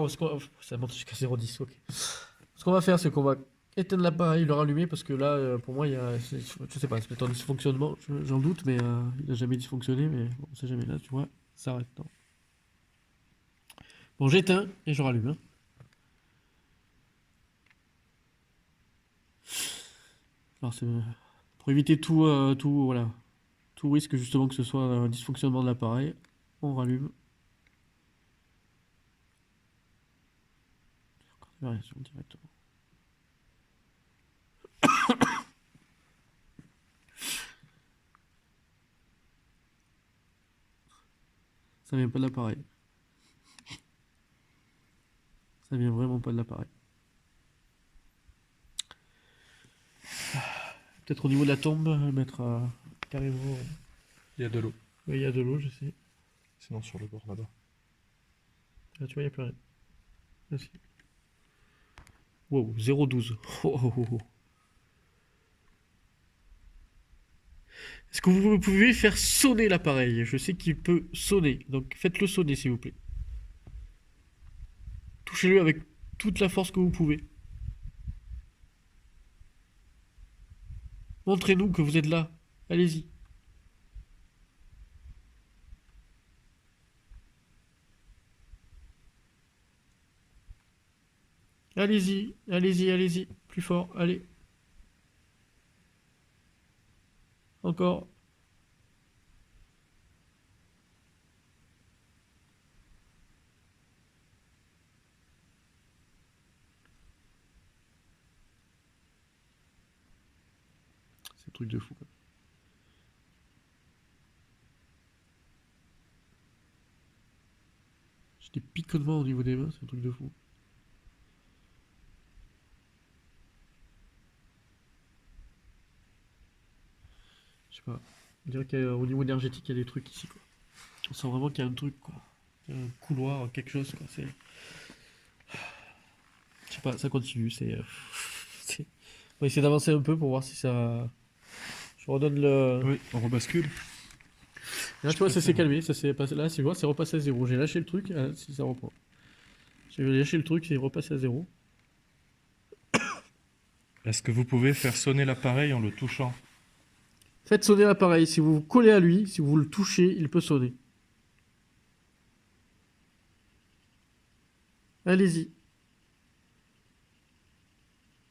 ça monte jusqu'à 0,10, ok. Ce qu'on va faire, c'est qu'on va éteindre l'appareil, le rallumer, parce que là, pour moi, je sais pas, c'est peut-être un dysfonctionnement, j'en doute, mais il n'a jamais dysfonctionné, mais bon, on sait jamais, là, tu vois, ça arrête. Non. Bon, j'éteins et je rallume. Hein. Alors, c'est pour éviter voilà, tout risque justement que ce soit un dysfonctionnement de l'appareil, on rallume. Variation directement. Ça vient pas de l'appareil. Ça vient vraiment pas de l'appareil. Peut-être au niveau de la tombe, mettre carrément. Il y a de l'eau. Oui, il y a de l'eau, je sais. Sinon, sur le bord là-bas. Là, tu vois, il n'y a plus rien. Là, si. Wow, 0,12. Oh, oh, oh, oh. Est-ce que vous pouvez faire sonner l'appareil? Je sais qu'il peut sonner, donc faites-le sonner s'il vous plaît. Touchez-le avec toute la force que vous pouvez. Montrez-nous que vous êtes là. Allez-y. Allez-y, allez-y, allez-y. Plus fort, allez. Encore. C'est un truc de fou. Quoi. J'ai des picotements au niveau des mains, c'est un truc de fou. Je sais pas. On dirait qu'au niveau énergétique, il y a des trucs ici. Quoi. On sent vraiment qu'il y a un truc, quoi. Il y a un couloir, quelque chose, quoi. C'est. Je sais pas, ça continue. On va essayer d'avancer un peu pour voir si ça. Je redonne le. Oui, on rebascule. Là, tu vois, ça s'est calmé. Ça s'est passé. Là, tu vois, c'est repassé à 0. J'ai lâché le truc, si ça reprend. J'ai lâché le truc, c'est repassé à 0. Est-ce que vous pouvez faire sonner l'appareil en le touchant? Faites sonner l'appareil. Si vous vous collez à lui, si vous le touchez, il peut sonner. Allez-y.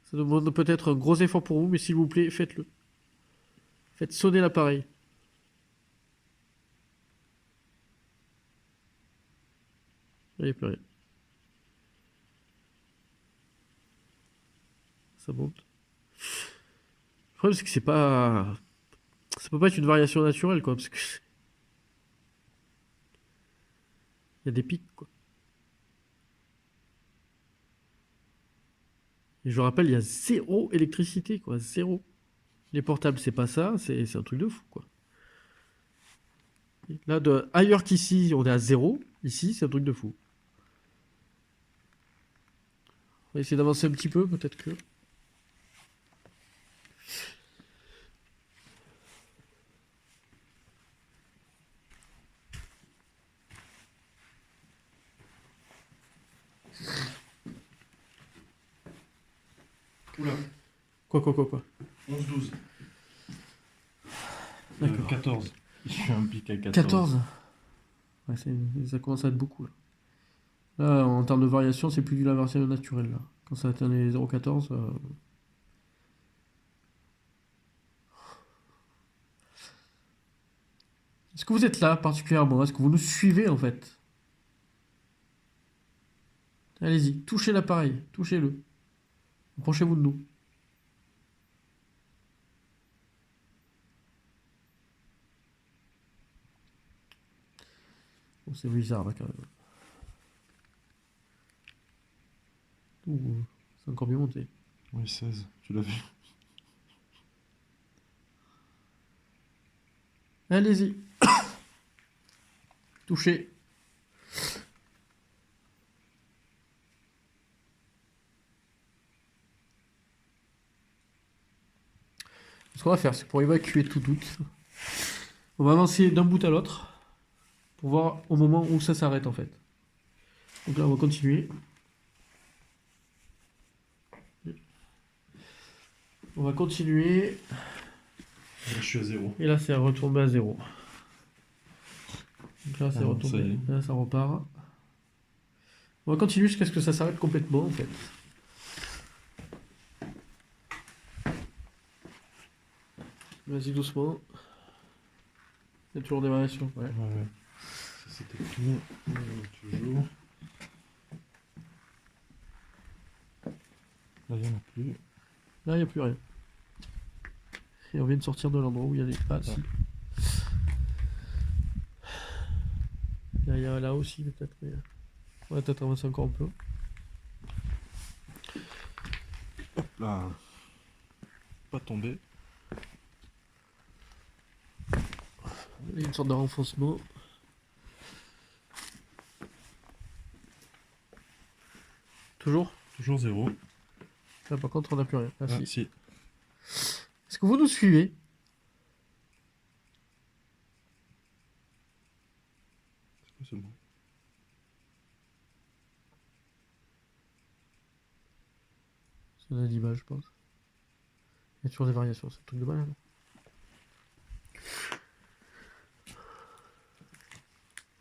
Ça demande peut-être un gros effort pour vous, mais s'il vous plaît, faites-le. Faites sonner l'appareil. Il n'y a plus rien. Ça monte. Le problème, c'est que c'est pas. Ça peut pas être une variation naturelle, quoi, parce que. Il y a des pics, quoi. Et je rappelle, il y a 0 électricité, quoi. 0. Les portables, c'est pas ça, c'est un truc de fou, quoi. Là, ailleurs qu'ici, on est à 0. Ici, c'est un truc de fou. On va essayer d'avancer un petit peu, peut-être que. Oula, Quoi. 11-12. D'accord. 14. Je suis un pic à 14. 14. Ouais, ça commence à être beaucoup, là. Là, en termes de variation, c'est plus du la variation naturelle, là. Quand ça atteint les 0,14... Est-ce que vous êtes là, particulièrement? Est-ce que vous nous suivez, en fait? Allez-y, touchez l'appareil, touchez-le. Approchez-vous de nous. Bon, c'est bizarre, là, quand même. Ouh, c'est encore mieux monté. Oui, 16, tu l'as vu. Allez-y. Touchez. Ce qu'on va faire, c'est pour évacuer tout doute. On va avancer d'un bout à l'autre pour voir au moment où ça s'arrête en fait. Donc là, on va continuer. On va continuer. Là, je suis à 0. Et là, c'est retombé à 0. Donc là, c'est Ah non, retombé. ça y est. Là, ça repart. On va continuer jusqu'à ce que ça s'arrête complètement en fait. Vas-y doucement. Il y a toujours des variations. Ouais. Ouais. Ça c'était fini. Toujours. Là, il n'y en a plus. Là, il n'y a plus rien. Et on vient de sortir de l'endroit où il y a des. Ah, si. Il y a là aussi, peut-être. Mais... on va peut-être avancer encore un peu. Hop là. Pas tombé. Il y a une sorte de renfoncement. Toujours. Toujours 0. Là, par contre, on n'a plus rien. Ah, Ah, si. si. Est-ce que vous nous suivez? C'est quoi ce bruit? C'est un l'image, je pense. Il y a toujours des variations, c'est un truc de malade.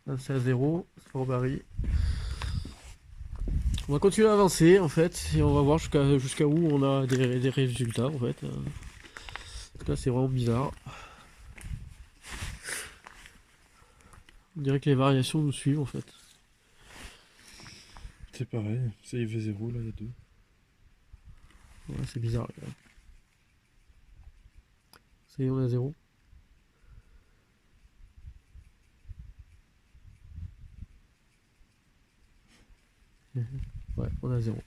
Là, c'est à 0, c'est pas varie. On va continuer à avancer en fait, et on va voir jusqu'à où on a des résultats en fait. En tout cas, c'est vraiment bizarre. On dirait que les variations nous suivent en fait. C'est pareil. Ça il fait 0, là il y a 2. Ouais, c'est bizarre. Là. Ça y est, on est à 0. Ouais, on est à 0.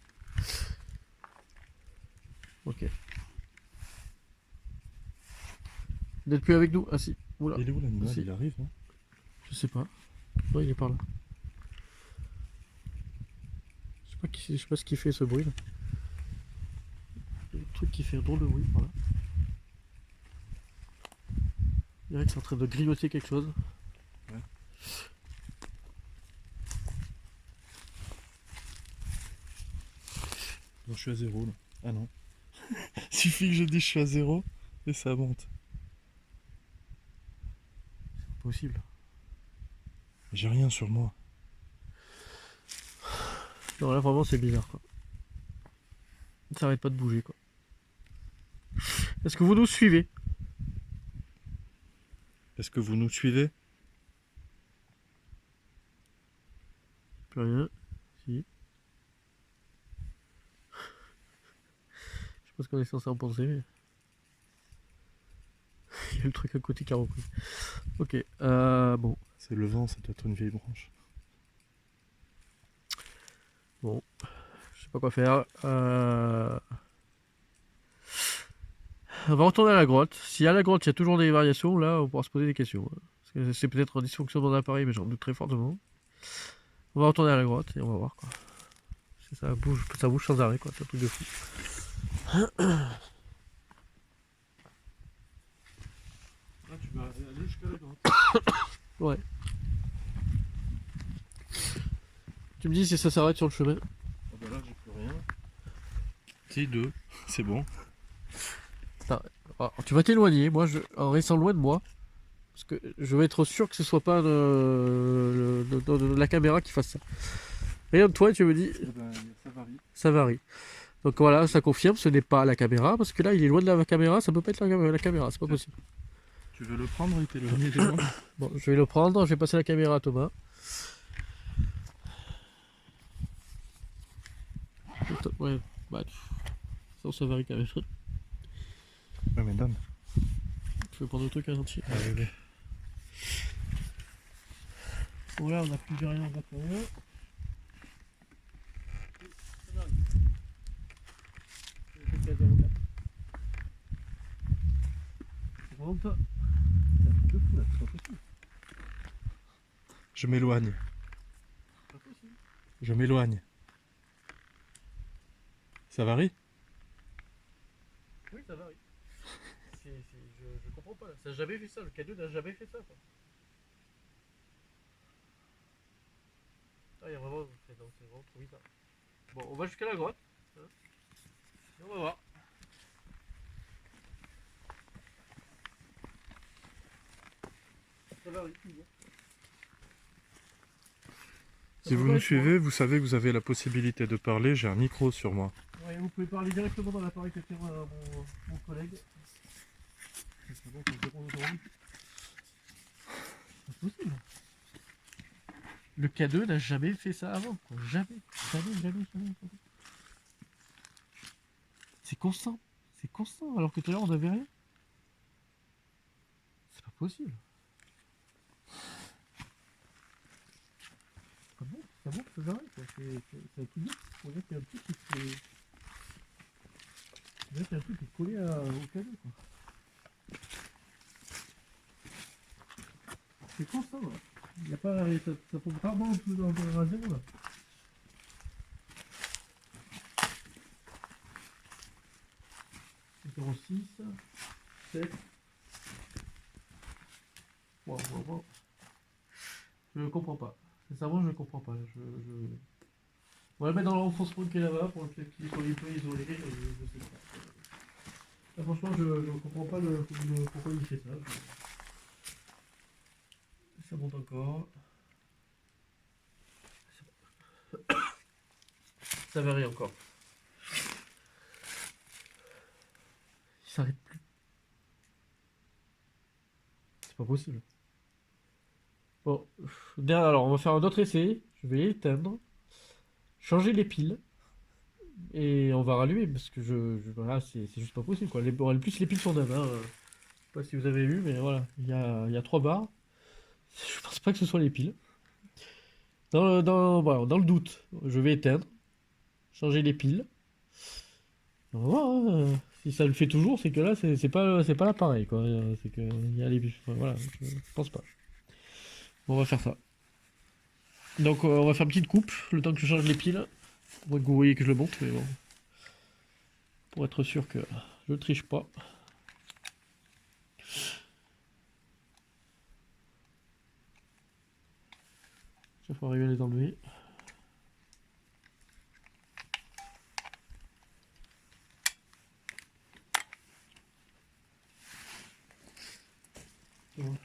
Ok. Vous n'êtes plus avec nous? Ah si. Oula. Il est où l'animal? Si. Il arrive, hein? Je sais pas. Non, il est par là. Je sais pas ce qui fait ce bruit là. Il y a un truc qui fait un drôle de bruit par là. Il dirait que c'est en train de grignoter quelque chose. Ouais. Non, je suis à 0 là. Ah non. Suffit que je dise je suis à 0 et ça monte. C'est possible. J'ai rien sur moi. Non, là vraiment c'est bizarre quoi. Ça arrête pas de bouger quoi. Est-ce que vous nous suivez? Est-ce que vous nous suivez? Plus rien. Si. Je sais pas ce qu'on est censé en penser, mais. Il y a le truc à côté qui a repris. Ok, bon. C'est le vent, ça doit être une vieille branche. Bon. Je sais pas quoi faire. On va retourner à la grotte. Si à la grotte il y a toujours des variations, là on pourra se poser des questions. Parce que c'est peut-être un dysfonctionnement d'appareil, mais j'en doute très fortement. On va retourner à la grotte et on va voir quoi. Ça bouge sans arrêt quoi, c'est un truc de fou. Ah, tu vas aller jusqu'à la grotte. Ouais. Tu me dis si ça s'arrête sur le chemin. Ah bah là, j'ai plus rien. Si, 2, c'est bon. Alors, tu vas t'éloigner, moi en restant loin de moi. Parce que je vais être sûr que ce soit pas la caméra qui fasse ça. Regarde toi et tu me dis Eh ben, ça varie. ça varie. Donc voilà, ça confirme, ce n'est pas la caméra, parce que là il est loin de la caméra, ça peut pas être la caméra, c'est pas possible. Tu veux le prendre et t'éloigner de moi? Bon, je vais le prendre, je vais passer la caméra à Thomas. Ouais, bah, ça varie quand même. Ouais, mais donne. Je vais prendre le truc à entier. Allez. Bon là on a plus rien, on va plus rien. Je m'éloigne. Je m'éloigne. Ça varie? Oui, ça varie. je comprends pas. Ça n'a jamais fait ça. Le cadeau n'a jamais fait ça. Quoi. Ah, il y a vraiment. C'est vraiment trop bizarre. Bon, on va jusqu'à la grotte. Hein, et on va voir. Ça va, oui, toujours. Si vous nous suivez, vous savez que vous avez la possibilité de parler. J'ai un micro sur moi. Ouais, vous pouvez parler directement dans l'appareil que fait mon collègue. C'est bon, c'est 0 aujourd'hui. C'est possible. Le K2 n'a jamais fait ça avant. Quoi. Jamais. C'est constant. C'est constant. Alors que tout à l'heure on n'avait rien. C'est pas possible. C'est bon, ça s'arrête. C'est un truc. On dirait qu'il y a un truc qui se. On dirait qu'il y a un truc qui est collé au K2. Quoi. C'est constant là. Il y a pas. Ça tombe rarement en dessous à zéro là. C'est 06, 7. Wow. Je ne comprends pas. Sincèrement, je ne comprends pas. On va le mettre dans l'enfoncement qui est là-bas pour qu'il soit un peu isolé. Je sais pas. Là, franchement, je ne comprends pas pourquoi il fait ça. Ça monte encore. Ça varie encore. Il s'arrête plus. C'est pas possible. Bon, alors on va faire un autre essai. Je vais éteindre, changer les piles et on va rallumer parce que voilà, c'est juste pas possible quoi. En plus les piles sont neuves. Hein. Je sais pas si vous avez vu, mais voilà, il y a 3 barres. Je pense pas que ce soit les piles. Voilà, dans le doute, je vais éteindre, changer les piles. On va voir. Hein. Si ça le fait toujours, c'est que là, c'est pas l'appareil quoi. C'est que il y a les piles. Enfin, voilà, je pense pas. Bon, on va faire ça. Donc on va faire une petite coupe, le temps que je change les piles. Pour que vous voyez que je le monte, mais bon. Pour être sûr que je ne triche pas. Il faut arriver à les enlever. Bon.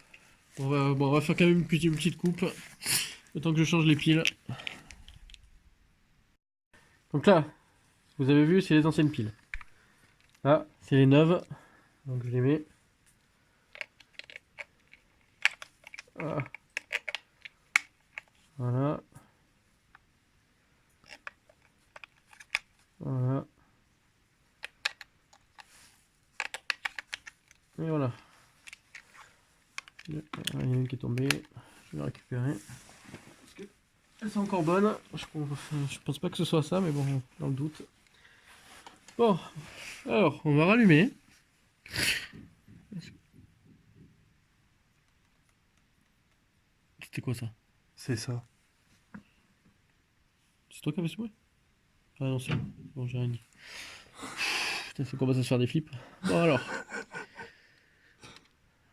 On va faire quand même une petite coupe. Le temps que je change les piles. Donc là, vous avez vu, c'est les anciennes piles. Là, c'est les neuves. Donc je les mets. Voilà. Voilà. Voilà. Et voilà. Il y en a une qui est tombée. Je vais la récupérer. Parce que elles sont encore bonnes. Je pense pas que ce soit ça, mais bon, dans le doute. Bon. Alors, on va rallumer. C'était quoi ça? C'est ça. C'est toi qui avais ce bruit? Ah non, c'est bon, j'ai rien dit. Putain, ça commence à se faire des flips. Bon alors.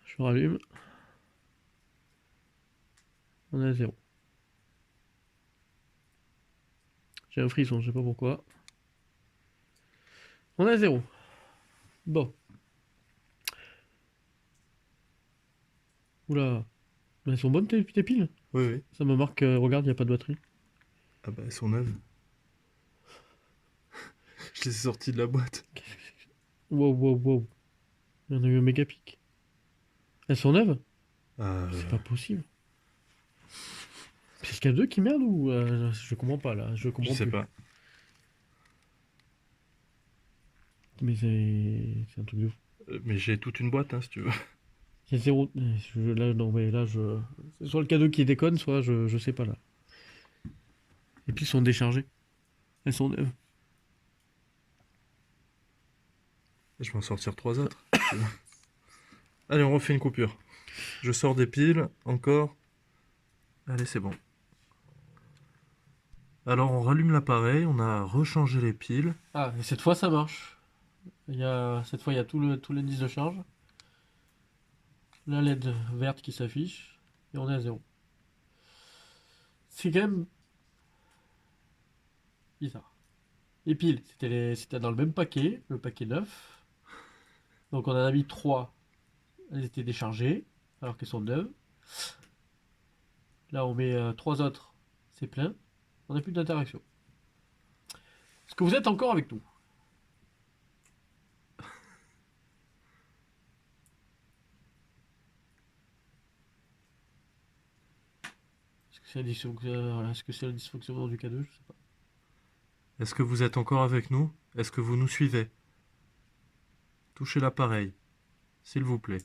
Je rallume. On est à 0. J'ai un frisson, je sais pas pourquoi. On est à 0. Bon. Oula. Mais elles sont bonnes tes piles? Oui. Ça me marque, regarde, il n'y a pas de batterie. Ah bah elles sont neuves. Je les ai sorties de la boîte. Wow. Il y en a eu un méga pic. Elles sont neuves? C'est pas possible. C'est le K2 qui merde ou je comprends pas là, je comprends Je sais plus. pas. Mais c'est un truc de fou. Mais j'ai toute une boîte, hein, si tu veux. Il y a 0. Là, non, mais là, c'est soit le K2 qui déconne, soit je sais pas là. Et puis, elles sont déchargées. Elles sont neuves. Je vais en sortir 3 autres. Allez, on refait une coupure. Je sors des piles, encore. Allez, c'est bon. Alors, on rallume l'appareil, on a rechangé les piles. Ah, et cette fois, ça marche. Cette fois, il y a tout l'indice de charge. la LED verte qui s'affiche, et on est à 0. C'est quand même bizarre. Les piles, c'était dans le même paquet, le paquet 9. Donc on en a mis 3. Elles étaient déchargées, alors qu'elles sont neuves. Là on met 3 autres, c'est plein. On n'a plus d'interaction. Est-ce que vous êtes encore avec nous? Est-ce que c'est le dysfonctionnement du K2? Je sais pas. Est-ce que vous êtes encore avec nous? Est-ce que vous nous suivez? Touchez l'appareil, s'il vous plaît.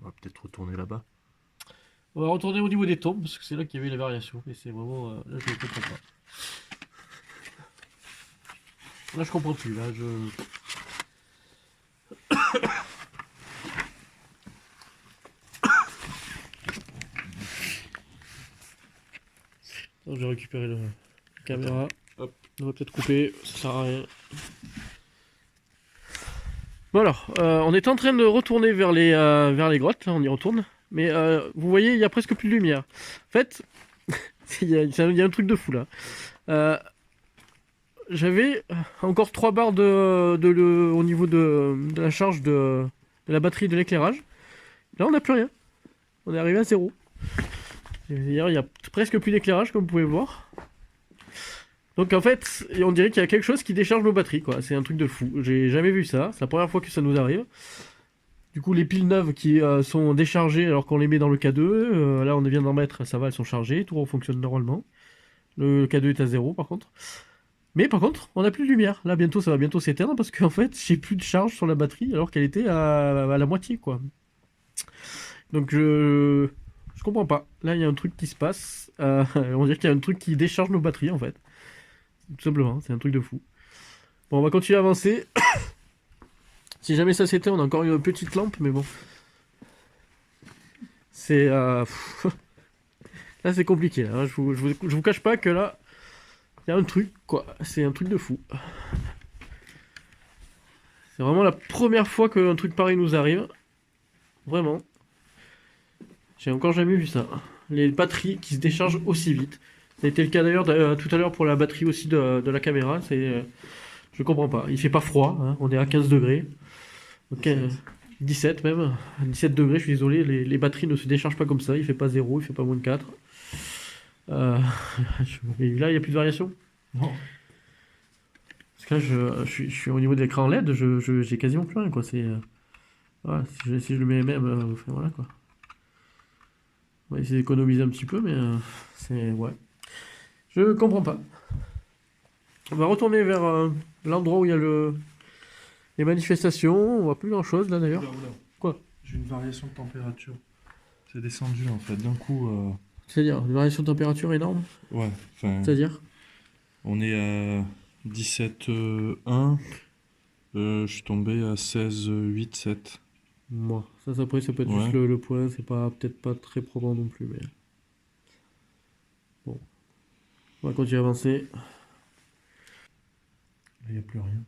On va peut-être retourner là-bas. On va retourner au niveau des tombes, parce que c'est là qu'il y avait les variations. Et c'est vraiment... là, je ne comprends pas. Là, je comprends plus. Là, je... Donc, j'ai récupéré la caméra. Hop. On va peut-être couper, ça sert à rien. Bon alors, on est en train de retourner vers les grottes, là on y retourne. Mais vous voyez, il y a presque plus de lumière. En fait, il y a un truc de fou là. J'avais encore 3 barres au niveau de la charge de la batterie de l'éclairage. Là, on n'a plus rien. On est arrivé à 0. C'est-à-dire, il y a presque plus d'éclairage, comme vous pouvez voir. Donc en fait, on dirait qu'il y a quelque chose qui décharge nos batteries, quoi. C'est un truc de fou. J'ai jamais vu ça. C'est la première fois que ça nous arrive. Du coup, les piles neuves qui sont déchargées alors qu'on les met dans le K2. Là, on vient d'en mettre, ça va, elles sont chargées. Tout fonctionne normalement. Le K2 est à 0 par contre. Mais par contre, on n'a plus de lumière. Là, bientôt, ça va bientôt s'éteindre parce qu'en fait, j'ai plus de charge sur la batterie alors qu'elle était à la moitié, quoi. Donc je comprends pas. Là, il y a un truc qui se passe. On dirait qu'il y a un truc qui décharge nos batteries, en fait. Tout simplement, c'est un truc de fou. Bon, on va continuer à avancer. Si jamais ça s'éteint, on a encore une petite lampe, mais bon. C'est... là, c'est compliqué. Là. Je vous cache pas que là, il y a un truc, quoi. C'est un truc de fou. C'est vraiment la première fois qu'un truc pareil nous arrive. Vraiment. J'ai encore jamais vu ça. Les batteries qui se déchargent aussi vite. Ça a été le cas d'ailleurs tout à l'heure pour la batterie aussi de la caméra. Je comprends pas. Il fait pas froid. Hein. On est à 15 degrés. Okay. 17 même. 17 degrés, je suis désolé. Les batteries ne se déchargent pas comme ça. Il fait pas 0, il fait pas moins de 4. Et là, il n'y a plus de variation. Non. Parce que là, je suis au niveau de l'écran LED. J'ai quasiment plus rien, quoi. Voilà, si je le mets même, voilà, quoi. On va essayer d'économiser un petit peu, mais c'est... Ouais. Je comprends pas. On va retourner vers l'endroit où il y a les manifestations. On voit plus grand chose là d'ailleurs. Quoi? J'ai une variation de température. C'est descendu en fait, d'un coup. C'est-à-dire, une variation de température énorme? Ouais, enfin. C'est-à-dire? On est à 17,1. Je suis tombé à 16,8,7. Moi, ça peut être Ouais. juste le point, c'est peut-être pas très probant non plus, mais... Bon. On va continuer à avancer. Il n'y a plus rien.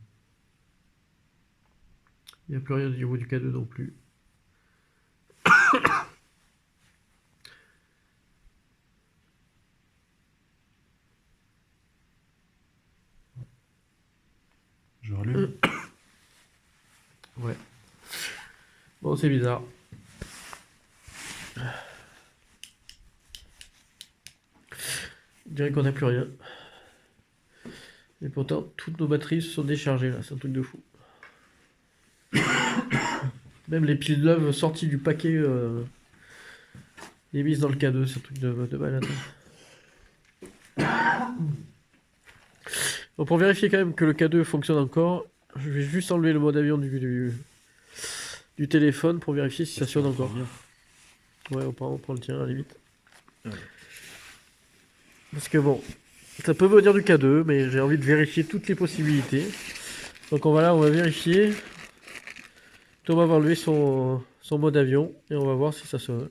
Il n'y a plus rien au niveau du K2 non plus. Je rallume. Ouais. Bon, c'est bizarre. Je dirais qu'on n'a plus rien. Et pourtant, toutes nos batteries se sont déchargées là, c'est un truc de fou. Même les piles neuves sorties du paquet, les mises dans le K2, c'est un truc de malade. Bon, pour vérifier quand même que le K2 fonctionne encore, je vais juste enlever le mode avion du téléphone pour vérifier si ça sonne encore. Ouais, on prend le tien à la limite. Ouais. Parce que bon, ça peut venir du K2, mais j'ai envie de vérifier toutes les possibilités. Donc on va vérifier. Thomas va enlever son mode avion et on va voir si ça sonne.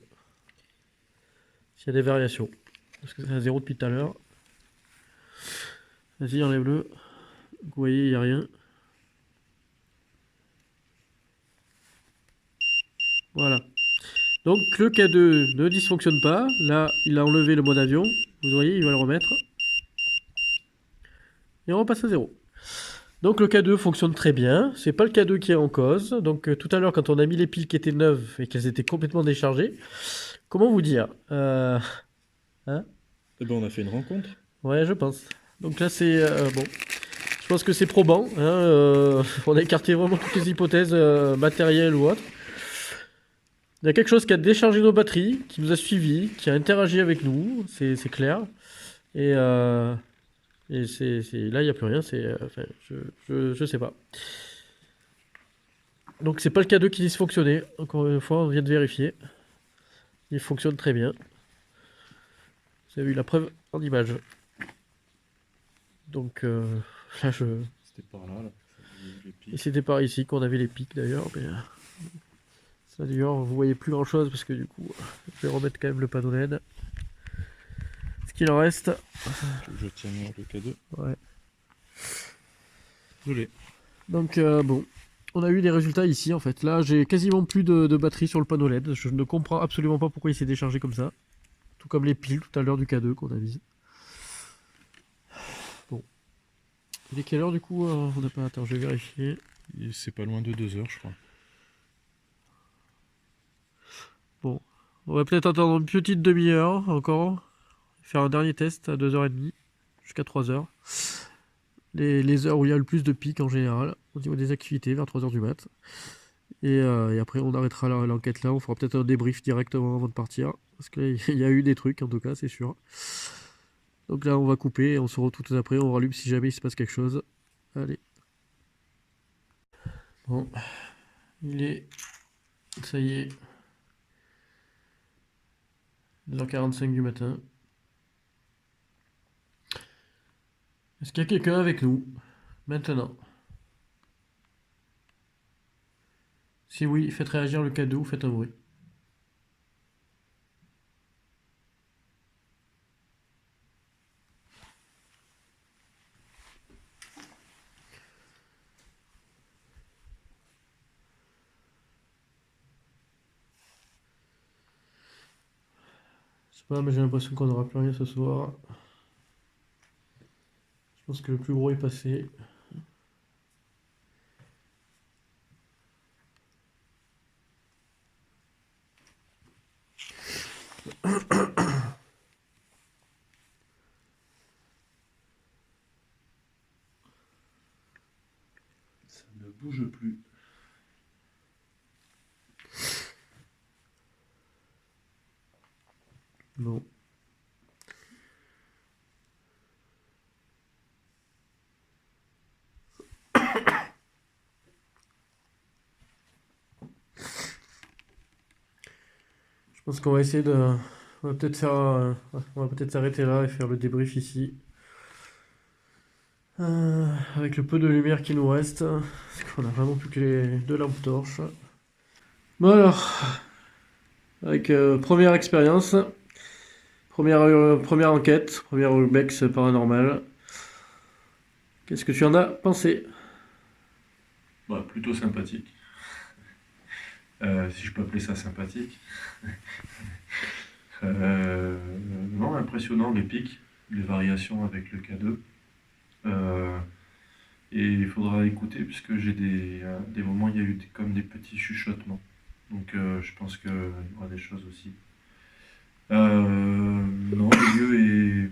S'il y a des variations. Parce que c'est à 0 depuis tout à l'heure. Vas-y, enlève-le. Vous voyez, il n'y a rien. Voilà. Donc le K2 ne dysfonctionne pas. Là, il a enlevé le mode avion. Vous voyez, il va le remettre. Et on repasse à 0. Donc le K2 fonctionne très bien. C'est pas le K2 qui est en cause. Donc tout à l'heure, quand on a mis les piles qui étaient neuves et qu'elles étaient complètement déchargées, comment vous dire hein? Eh ben, on a fait une rencontre. Ouais, je pense. Donc là, c'est bon. Je pense que c'est probant. Hein, on a écarté vraiment toutes les hypothèses matérielles ou autres. Il y a quelque chose qui a déchargé nos batteries, qui nous a suivis, qui a interagi avec nous, c'est clair. Et, là, il n'y a plus rien. Enfin, je sais pas. Donc c'est pas le K2 qui dysfonctionnait. Encore une fois, on vient de vérifier. Il fonctionne très bien. Vous avez eu la preuve en image. Donc là, C'était par là. Les Et pics. c'était par ici qu'on avait les pics d'ailleurs. Mais ça d'ailleurs, vous voyez plus grand chose parce que du coup, je vais remettre quand même le panneau LED. Ce qu'il en reste. Tu veux que je tiens le K2. Ouais. Je l'ai. Donc bon, on a eu des résultats ici en fait. Là, j'ai quasiment plus de batterie sur le panneau LED. Je ne comprends absolument pas pourquoi il s'est déchargé comme ça. Tout comme les piles tout à l'heure du K2 qu'on a mis. Bon. Il est quelle heure du coup On n'a pas. Attends, je vais vérifier. C'est pas loin de 2 heures, je crois. Bon. On va peut-être attendre une petite demi-heure encore. Faire un dernier test à 2h30. Jusqu'à 3h. Les heures où il y a le plus de pics en général. Au niveau des activités, vers 3h du mat'. Et après, on arrêtera l'enquête là. On fera peut-être un débrief directement avant de partir. Parce qu'il y a eu des trucs, en tout cas, c'est sûr. Donc là, on va couper. Et on se retrouve tout après. On rallume si jamais il se passe quelque chose. Allez. Bon. Il est... Ça y est. 2h45 du matin. Est-ce qu'il y a quelqu'un avec nous maintenant? Si oui, faites réagir le K2 ou faites un bruit. Je sais pas, mais j'ai l'impression qu'on n'aura plus rien ce soir. Je pense que le plus gros est passé. Ça ne bouge plus. Bon. Je pense qu'on va essayer de... On va peut-être faire... on va peut-être s'arrêter là et faire le débrief ici. Avec le peu de lumière qui nous reste. Parce qu'on a vraiment plus que les 2 lampes torches. Bon alors... Avec première expérience. Première enquête. Première Urbex paranormal. Qu'est-ce que tu en as pensé? Bah, plutôt sympathique. Si je peux appeler ça sympathique. Non, impressionnant les pics, les variations avec le K2. Et il faudra écouter puisque j'ai des moments il y a eu comme des petits chuchotements. Donc je pense qu'il y aura des choses aussi. Non, le lieu est...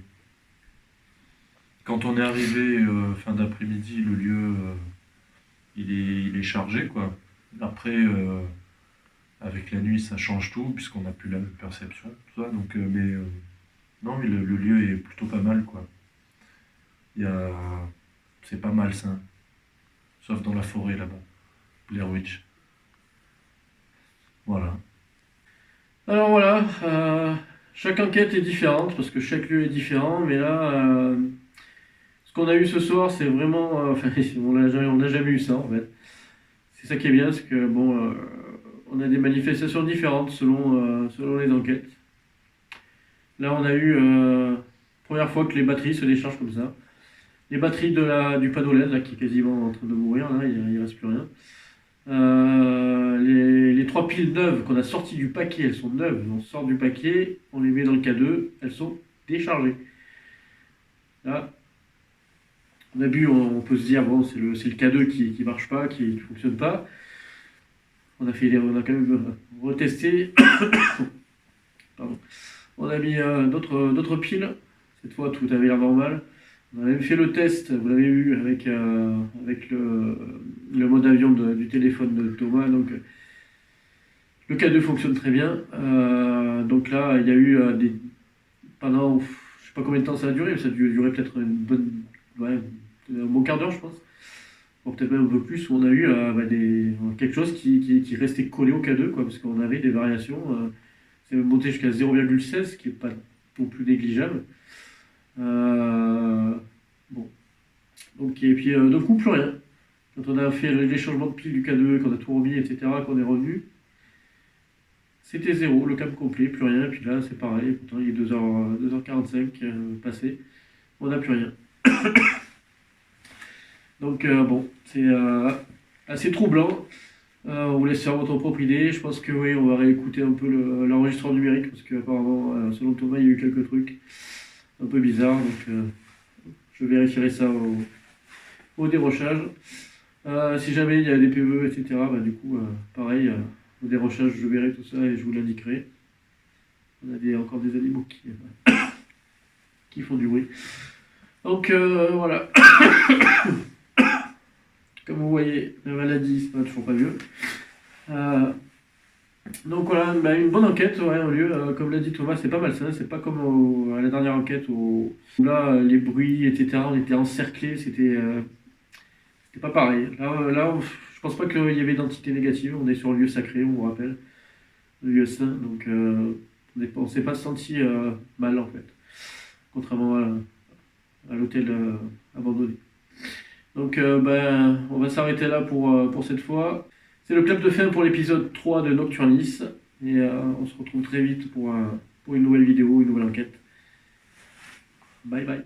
Quand on est arrivé fin d'après-midi, le lieu il est chargé quoi. Après, avec la nuit, ça change tout puisqu'on n'a plus la même perception, tout ça. Donc, non, mais le lieu est plutôt pas mal quoi. Il y a... C'est pas malsain, sauf dans la forêt là-bas, Blair Witch. Voilà. Alors voilà, chaque enquête est différente parce que chaque lieu est différent, mais là, ce qu'on a eu ce soir, c'est vraiment, enfin, on n'a jamais eu ça en fait. C'est ça qui est bien, c'est que bon, on a des manifestations différentes selon les enquêtes. Là, on a eu première fois que les batteries se déchargent comme ça. les batteries du panneau LED là, qui est quasiment en train de mourir, là, il ne reste plus rien. Les 3 piles neuves qu'on a sorties du paquet, elles sont neuves. On sort du paquet, on les met dans le K2, elles sont déchargées. Là, au début, on peut se dire, bon, c'est le K2 qui ne marche pas, qui ne fonctionne pas. On a quand même retesté. Pardon. On a mis d'autres piles. Cette fois, tout avait l'air normal. On a même fait le test, vous l'avez vu, avec le mode avion du téléphone de Thomas. Donc, le K2 fonctionne très bien. Donc là, il y a eu pendant, je sais pas combien de temps ça a duré, mais ça a duré peut-être un bon quart d'heure, je pense. Bon, peut-être même un peu plus, où on a eu quelque chose qui restait collé au K2, quoi, parce qu'on avait des variations. C'est même monté jusqu'à 0,16, ce qui n'est pas non plus négligeable. Bon. Donc, et puis d'un coup, plus rien. Quand on a fait les changements de piles du K2, qu'on a tout remis, etc., qu'on est revenu, c'était zéro, le câble complet, plus rien. Et puis là, c'est pareil, pourtant il est 2h45 passé, on n'a plus rien. Donc bon, c'est assez troublant. On vous laisse faire votre propre idée. Je pense que oui, on va réécouter un peu l'enregistrement numérique, parce qu'apparemment, selon Thomas, il y a eu quelques trucs un peu bizarres. Donc je vérifierai ça au dérochage. Si jamais il y a des PE, etc., bah, du coup, pareil, au dérochage, je verrai tout ça et je vous l'indiquerai. On a encore des animaux qui font du bruit. Donc voilà. Comme vous voyez, la maladie, c'est pas toujours pas mieux. Donc voilà, bah, une bonne enquête, ouais, au lieu, comme l'a dit Thomas, c'est pas mal ça, c'est pas comme à la dernière enquête où là, les bruits, etc., on était encerclés, c'était pas pareil. Là, je pense pas qu'il y avait d'entité négative, on est sur un lieu sacré, on vous rappelle, un lieu saint, donc on s'est pas senti mal en fait, contrairement à l'hôtel abandonné. Donc on va s'arrêter là pour cette fois. C'est le clap de fin pour l'épisode 3 de Nocturnis. Et on se retrouve très vite pour une nouvelle vidéo, une nouvelle enquête. Bye bye.